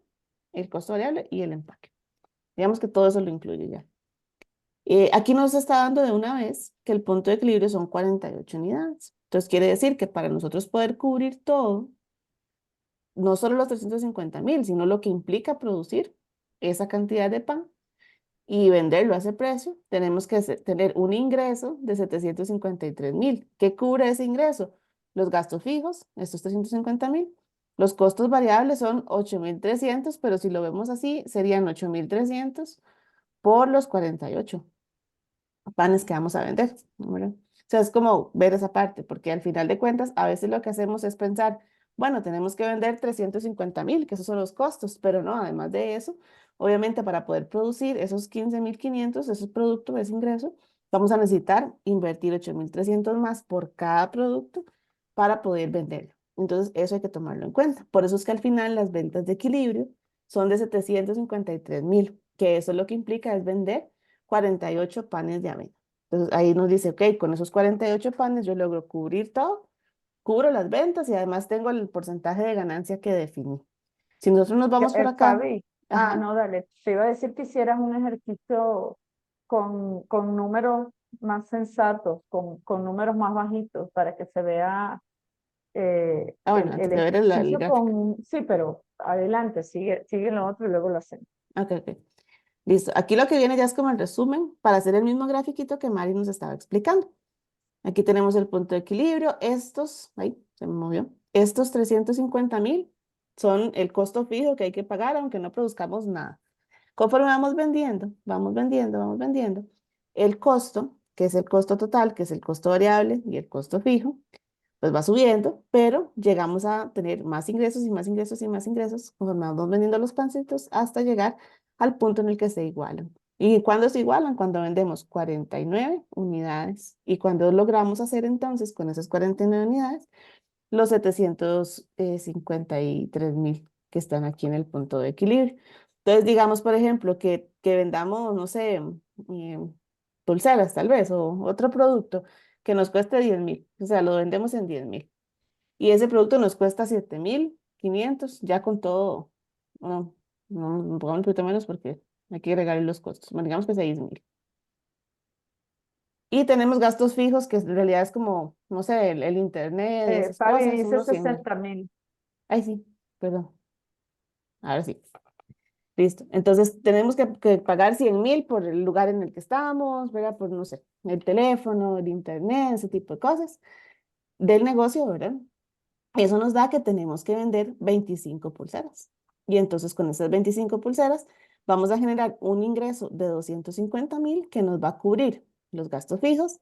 el costo variable y el empaque. Digamos que todo eso lo incluye ya. Aquí nos está dando de una vez que el punto de equilibrio son 48 unidades. Entonces quiere decir que para nosotros poder cubrir todo, no solo los 350.000, sino lo que implica producir esa cantidad de pan y venderlo a ese precio, tenemos que tener un ingreso de 753.000. ¿Qué cubre ese ingreso? Los gastos fijos, estos 350.000. Los costos variables son 8.300, pero si lo vemos así, serían 8.300 por los 48 panes que vamos a vender, ¿verdad? sea, es como ver esa parte, porque al final de cuentas, a veces lo que hacemos es pensar, bueno, tenemos que vender 350.000, que esos son los costos, pero no, además de eso, obviamente para poder producir esos 15.500, esos productos, ese ingreso, vamos a necesitar invertir 8.300 más por cada producto para poder venderlo. Entonces, eso hay que tomarlo en cuenta. Por eso es que al final las ventas de equilibrio son de 753.000, que eso lo que implica es vender 48 panes de avena. Entonces ahí nos dice, ok, con esos 48 panes yo logro cubrir todo, cubro las ventas y además tengo el porcentaje de ganancia que definí. Si nosotros nos vamos por acá, Fabi, ajá, no, dale, te iba a decir que hicieras un ejercicio con números más sensatos, con números más bajitos, para que se vea bueno, el antes de ver el ejercicio gráfico. con, sí, pero adelante, sigue lo otro y luego lo hacemos. Ok, ok. Listo. Aquí lo que viene ya es como el resumen para hacer el mismo grafiquito que Mari nos estaba explicando. Aquí tenemos el punto de equilibrio. Estos, ahí se me movió. Estos 350.000 son el costo fijo que hay que pagar aunque no produzcamos nada. Conforme vamos vendiendo, vamos vendiendo, vamos vendiendo, el costo, que es el costo total, que es el costo variable y el costo fijo, pues va subiendo, pero llegamos a tener más ingresos y más ingresos y más ingresos conforme vamos vendiendo los pancitos hasta llegar al punto en el que se igualan. ¿Y cuándo se igualan? Cuando vendemos 49 unidades. ¿Y cuando logramos hacer entonces con esas 49 unidades los 753.000 que están aquí en el punto de equilibrio? Entonces, digamos, por ejemplo, que vendamos, no sé, pulseras tal vez, o otro producto que nos cueste 10.000, o sea, lo vendemos en 10.000. Y ese producto nos cuesta 7.500, ya con todo, bueno, no, pongamos un poquito menos porque hay que agregar los costos, bueno, digamos que 6.000. Y tenemos gastos fijos, que en realidad es como, no sé, el internet y esas Fabi cosas, dice unos 100.000. 60.000. Ay, sí, perdón, ahora sí. Listo. Entonces tenemos que pagar 100.000 por el lugar en el que estamos, ¿verdad? Por, no sé, el teléfono, el internet, ese tipo de cosas del negocio, ¿verdad? Eso nos da que tenemos que vender 25 pulseras. Y entonces con esas 25 pulseras vamos a generar un ingreso de 250.000 que nos va a cubrir los gastos fijos,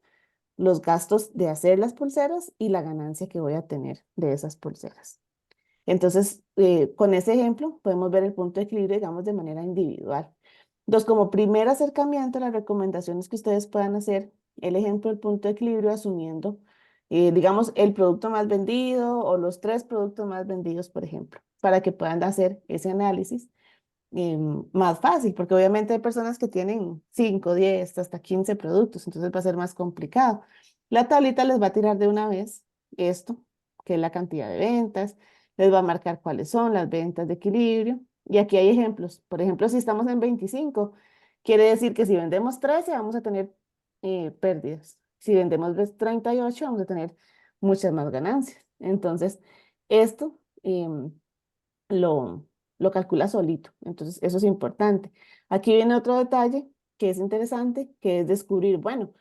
los gastos de hacer las pulseras y la ganancia que voy a tener de esas pulseras. Entonces, con ese ejemplo podemos ver el punto de equilibrio, digamos, de manera individual. Entonces, como primer acercamiento, las recomendaciones que ustedes puedan hacer, el ejemplo del punto de equilibrio asumiendo, digamos, el producto más vendido o los tres productos más vendidos, por ejemplo, para que puedan hacer ese análisis más fácil, porque obviamente hay personas que tienen 5, 10, hasta 15 productos, entonces va a ser más complicado. La tablita les va a tirar de una vez esto, que es la cantidad de ventas, les va a marcar cuáles son las ventas de equilibrio, y aquí hay ejemplos. Por ejemplo, si estamos en 25, quiere decir que si vendemos 13 vamos a tener pérdidas. Si vendemos 38 vamos a tener muchas más ganancias. Entonces, esto lo, lo calcula solito. Entonces, eso es importante. Aquí viene otro detalle que es interesante, que es descubrir, bueno,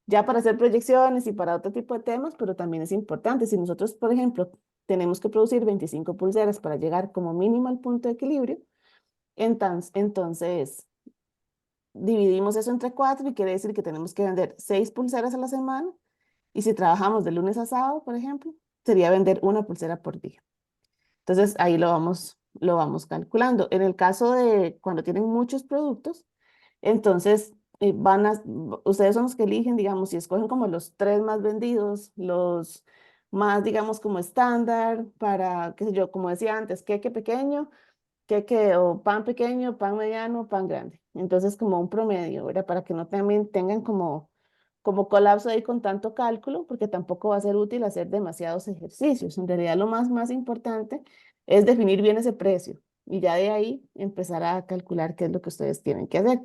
ya para hacer proyecciones y para otro tipo de temas, pero también es importante. Si nosotros, por ejemplo, tenemos que producir 25 pulseras para llegar como mínimo al punto de equilibrio, entonces dividimos eso entre 4 y quiere decir que tenemos que vender 6 pulseras a la semana. Y si trabajamos de lunes a sábado, por ejemplo, sería vender una pulsera por día. Entonces ahí lo vamos calculando. En el caso de cuando tienen muchos productos, entonces ustedes son los que eligen, digamos, si escogen como los tres más vendidos, los más, digamos, como estándar para, qué sé yo, como decía antes, queque pequeño, queque o pan pequeño, pan mediano, pan grande. Entonces como un promedio, ¿verdad? Para que no también tengan como colapso ahí con tanto cálculo, porque tampoco va a ser útil hacer demasiados ejercicios. En realidad lo más importante es definir bien ese precio y ya de ahí empezar a calcular qué es lo que ustedes tienen que hacer.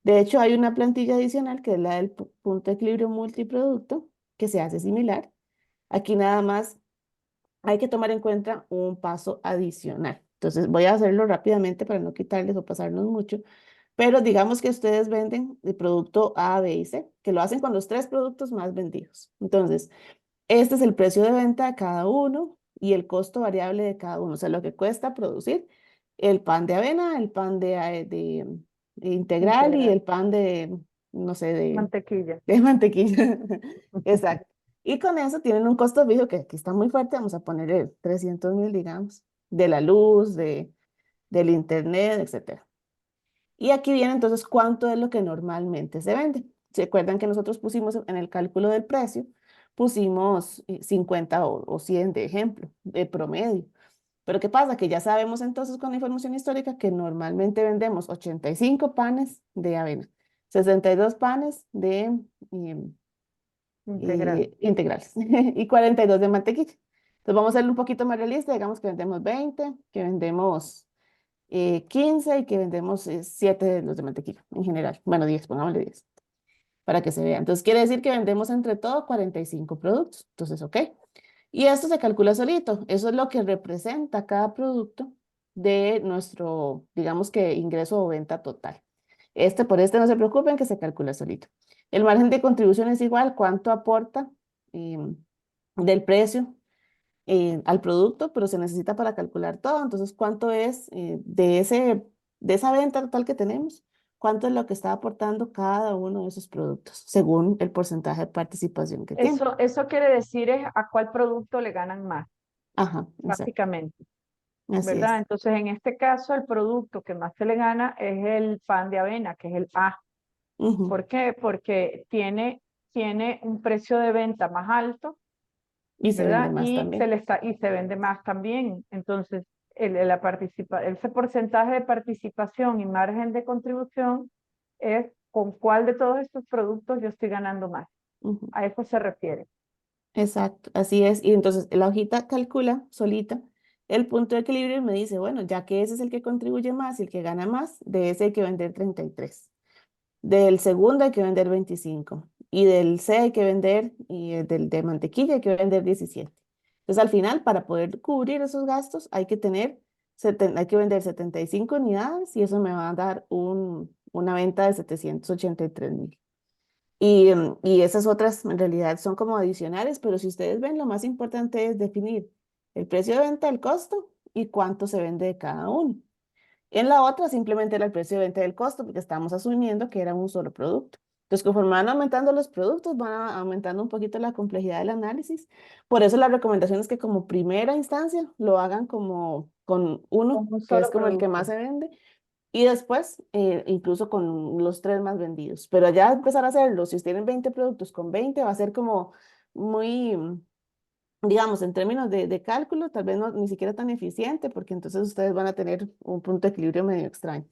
De hecho, hay una plantilla adicional que es la del punto de equilibrio multiproducto, que se hace similar. Aquí nada más hay que tomar en cuenta un paso adicional. Entonces voy a hacerlo rápidamente para no quitarles o pasarnos mucho. Pero digamos que ustedes venden el producto A, B y C, que lo hacen con los tres productos más vendidos. Entonces, este es el precio de venta de cada uno y el costo variable de cada uno, o sea, lo que cuesta producir el pan de avena, el pan de integral y Integral. el pan no sé, Mantequilla. de mantequilla. Exacto. Y con eso tienen un costo fijo que aquí está muy fuerte, vamos a ponerle 300.000, digamos, de la luz, del internet, etcétera. Y aquí viene entonces cuánto es lo que normalmente se vende. ¿Se acuerdan que nosotros pusimos en el cálculo del precio, pusimos 50 o 100 de ejemplo, de promedio? Pero ¿qué pasa? Que ya sabemos entonces con la información histórica que normalmente vendemos 85 panes de avena, 62 panes de Integral. integrales y 42 de mantequilla. Entonces vamos a ser un poquito más realistas, digamos que vendemos 20, que vendemos 15 y que vendemos 7 de los de mantequilla en general. Bueno, 10, pongámosle 10 para que se vea. Entonces quiere decir que vendemos entre todo 45 productos. Entonces, ok. Y esto se calcula solito. Eso es lo que representa cada producto de nuestro, digamos que ingreso o venta total. Por este no se preocupen que se calcula solito. El margen de contribución es igual cuánto aporta del precio al producto, pero se necesita para calcular todo. Entonces, ¿cuánto es de esa venta total que tenemos? ¿Cuánto es lo que está aportando cada uno de esos productos según el porcentaje de participación que tiene? Eso quiere decir es a cuál producto le ganan más, Ajá, exacto. básicamente, Así ¿verdad? es. Entonces, en este caso, el producto que más se le gana es el pan de avena, que es el A. Ujú. ¿Por qué? Porque tiene un precio de venta más alto, Y se vende ¿verdad? más también. Y se vende más también. Entonces, ese porcentaje de participación y margen de contribución es con cuál de todos estos productos yo estoy ganando más. Ujú. A eso se refiere. Exacto, así es. Y entonces la hojita calcula solita el punto de equilibrio y me dice, bueno, ya que ese es el que contribuye más y el que gana más, de ese hay que vender 33. Del segundo hay que vender 25. Y del C hay que vender, y del de mantequilla hay que vender 17. Entonces, al final, para poder cubrir esos gastos, hay que vender 75 unidades y eso me va a dar una venta de 783.000. Y esas otras en realidad son como adicionales, pero si ustedes ven, lo más importante es definir el precio de venta, el costo y cuánto se vende de cada uno. En la otra simplemente era el precio de venta del costo, porque estamos asumiendo que era un solo producto. Entonces, conforme van aumentando los productos, aumentando un poquito la complejidad del análisis. Por eso la recomendación es que como primera instancia lo hagan como con uno, Con un que es solo como el que producto. más se vende, y después incluso con los tres más vendidos. Pero ya empezar a hacerlo, si ustedes tienen 20 productos con 20, va a ser como muy digamos, en términos de cálculo, tal vez no, ni siquiera tan eficiente, porque entonces ustedes van a tener un punto de equilibrio medio extraño.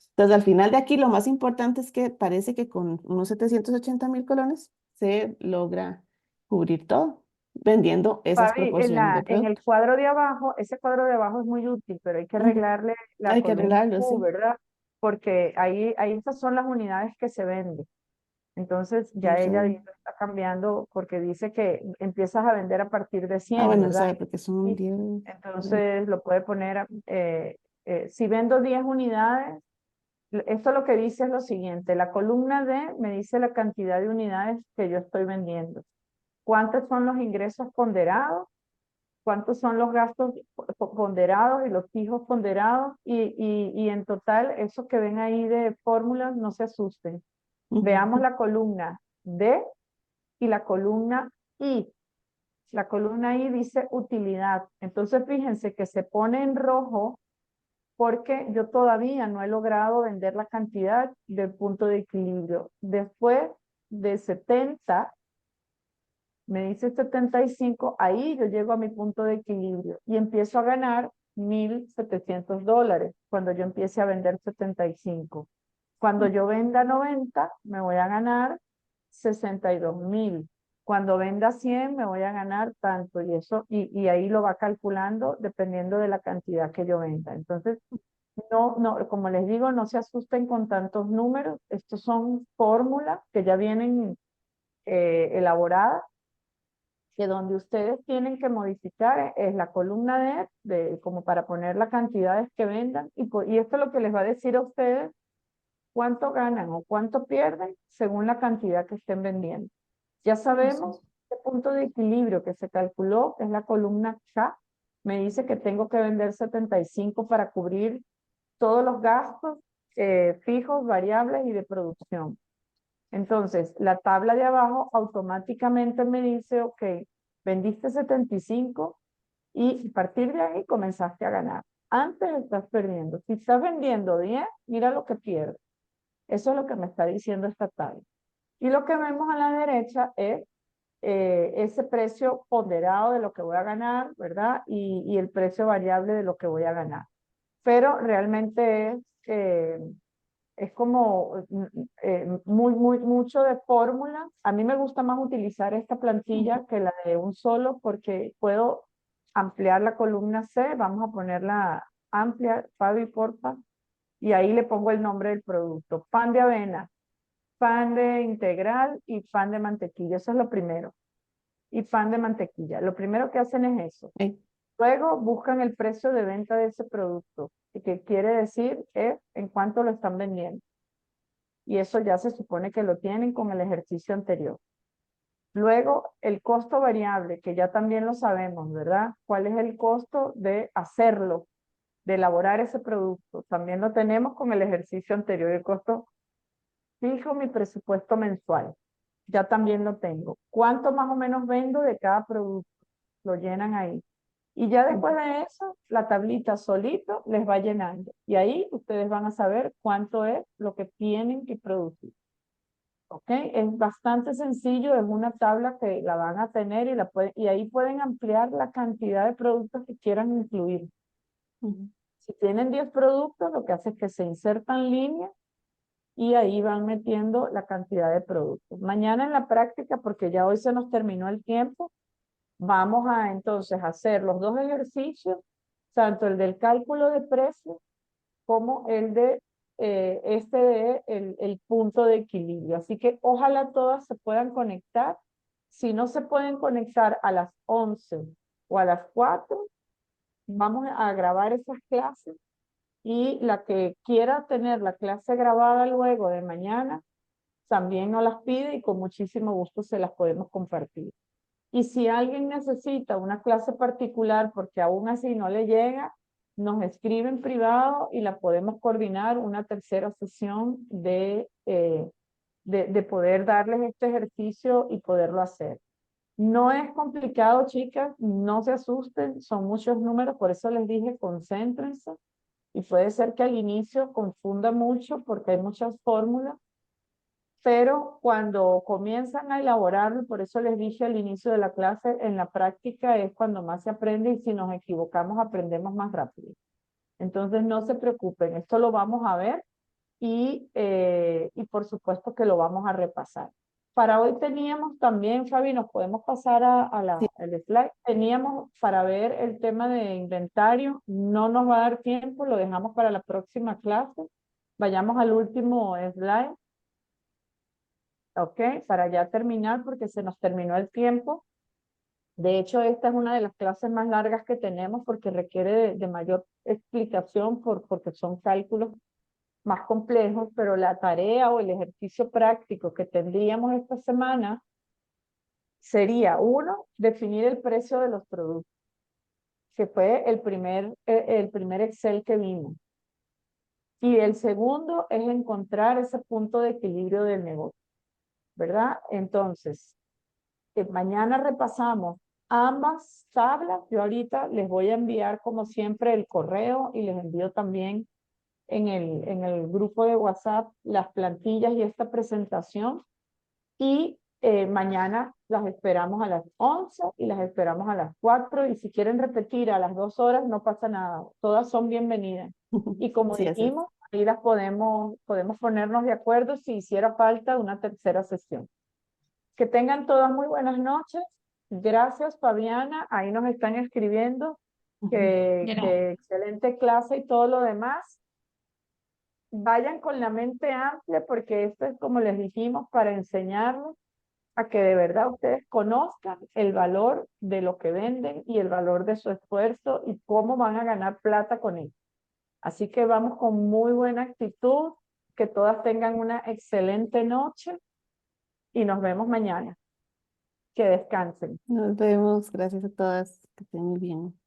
Entonces, al final de aquí, lo más importante es que parece que con unos 780.000 colones se logra cubrir todo, vendiendo esas Fabi, proporciones de en el productos. cuadro de abajo, ese cuadro de abajo es muy útil, pero hay que Ujú. arreglarle la Hay que columna arreglarlo, Q, sí. ¿verdad? Porque ahí esas son las unidades que se venden. Entonces ya ella Eso. está cambiando porque dice que empiezas a vender a partir de Ah, 100, bueno, ¿verdad? sabe, porque son Y 10. entonces lo puede poner, si vendo 10 unidades, esto lo que dice es lo siguiente, la columna D me dice la cantidad de unidades que yo estoy vendiendo. ¿Cuántos son los ingresos ponderados? ¿Cuántos son los gastos ponderados y los fijos ponderados? Y en total, eso que ven ahí de fórmulas, no se asusten. Veamos Ujú. la columna D y la columna I. La columna I dice utilidad. Entonces, fíjense que se pone en rojo porque yo todavía no he logrado vender la cantidad del punto de equilibrio. Después de 70, me dice 75, ahí yo llego a mi punto de equilibrio y empiezo a ganar $1,700 cuando yo empiece a vender 75. Cuando yo venda 90, me voy a ganar 62.000. Cuando venda 100, me voy a ganar tanto y eso, y ahí lo va calculando dependiendo de la cantidad que yo venda. Entonces, no, como les digo, no se asusten con tantos números. Estos son fórmulas que ya vienen elaboradas, que donde ustedes tienen que modificar es la columna como para poner las cantidades que vendan, y esto es lo que les va a decir a ustedes cuánto ganan o cuánto pierden según la cantidad que estén vendiendo. Ya Eso. sabemos qué punto de equilibrio que se calculó, que es la columna K, me dice que tengo que vender 75 para cubrir todos los gastos fijos, variables y de producción. Entonces, la tabla de abajo automáticamente me dice, ok, vendiste 75 y a partir de ahí comenzaste a ganar. Antes estás perdiendo. Si estás vendiendo 10, mira lo que pierdes. Eso es lo que me está diciendo esta tabla. Y lo que vemos a la derecha es ese precio ponderado de lo que voy a ganar, ¿verdad? Y el precio variable de lo que voy a ganar. Pero realmente es como mucho de fórmula. A mí me gusta más utilizar esta plantilla que la de un solo porque puedo ampliar la columna C. Vamos a ponerla amplia, Fabi, porfa. Y ahí le pongo el nombre del producto. Pan de avena, pan de integral y pan de mantequilla. Eso es lo primero. Y pan de mantequilla. Lo primero que hacen es eso. Sí. Luego buscan el precio de venta de ese producto, que quiere decir es en cuánto lo están vendiendo. Y eso ya se supone que lo tienen con el ejercicio anterior. Luego, el costo variable, que ya también lo sabemos, ¿verdad? ¿Cuál es el costo de hacerlo, de elaborar ese producto? También lo tenemos con el ejercicio anterior, el costo fijo, mi presupuesto mensual. Ya también lo tengo. ¿Cuánto más o menos vendo de cada producto? Lo llenan ahí. Y ya después de eso, la tablita solito les va llenando. Y ahí ustedes van a saber cuánto es lo que tienen que producir. ¿Ok? Es bastante sencillo, es una tabla que la van a tener y ahí pueden ampliar la cantidad de productos que quieran incluir. Si tienen 10 productos, lo que hace es que se insertan líneas y ahí van metiendo la cantidad de productos. Mañana en la práctica, porque ya hoy se nos terminó el tiempo, vamos a entonces hacer los dos ejercicios, tanto el del cálculo de precios como el de el punto de equilibrio. Así que ojalá todas se puedan conectar. Si no se pueden conectar a las 11 o a las 4, vamos a grabar esas clases y la que quiera tener la clase grabada luego de mañana, también nos las pide y con muchísimo gusto se las podemos compartir. Y si alguien necesita una clase particular porque aún así no le llega, nos escribe en privado y la podemos coordinar una tercera sesión de poder darles este ejercicio y poderlo hacer. No es complicado, chicas, no se asusten, son muchos números, por eso les dije, concéntrense. Y puede ser que al inicio confunda mucho porque hay muchas fórmulas, pero cuando comienzan a elaborarlo, por eso les dije al inicio de la clase, en la práctica es cuando más se aprende y si nos equivocamos aprendemos más rápido. Entonces no se preocupen, esto lo vamos a ver y por supuesto que lo vamos a repasar. Para hoy teníamos también, Fabi, nos podemos pasar Sí. al slide. Teníamos para ver el tema de inventario, no nos va a dar tiempo, lo dejamos para la próxima clase. Vayamos al último slide. ¿Ok? Para ya terminar, porque se nos terminó el tiempo. De hecho, esta es una de las clases más largas que tenemos porque requiere de mayor explicación porque son cálculos más complejos, pero la tarea o el ejercicio práctico que tendríamos esta semana sería, uno, definir el precio de los productos, que fue el primer Excel que vimos. Y el segundo es encontrar ese punto de equilibrio del negocio, ¿verdad? Entonces, mañana repasamos ambas tablas. Yo ahorita les voy a enviar como siempre el correo y les envío también en el grupo de WhatsApp las plantillas y esta presentación. Y mañana las esperamos a las 11 y las esperamos a las 4. Y si quieren repetir a las 2 horas, no pasa nada. Todas son bienvenidas. Y como Sí, así es. dijimos, ahí las podemos ponernos de acuerdo si hiciera falta una tercera sesión. Que tengan todas muy buenas noches. Gracias, Fabiana. Ahí nos están escribiendo que excelente clase y todo lo demás. Vayan con la mente amplia porque esto es como les dijimos para enseñarles a que de verdad ustedes conozcan el valor de lo que venden y el valor de su esfuerzo y cómo van a ganar plata con él. Así que vamos con muy buena actitud, que todas tengan una excelente noche y nos vemos mañana. Que descansen. Nos vemos. Gracias a todas. Que estén muy bien.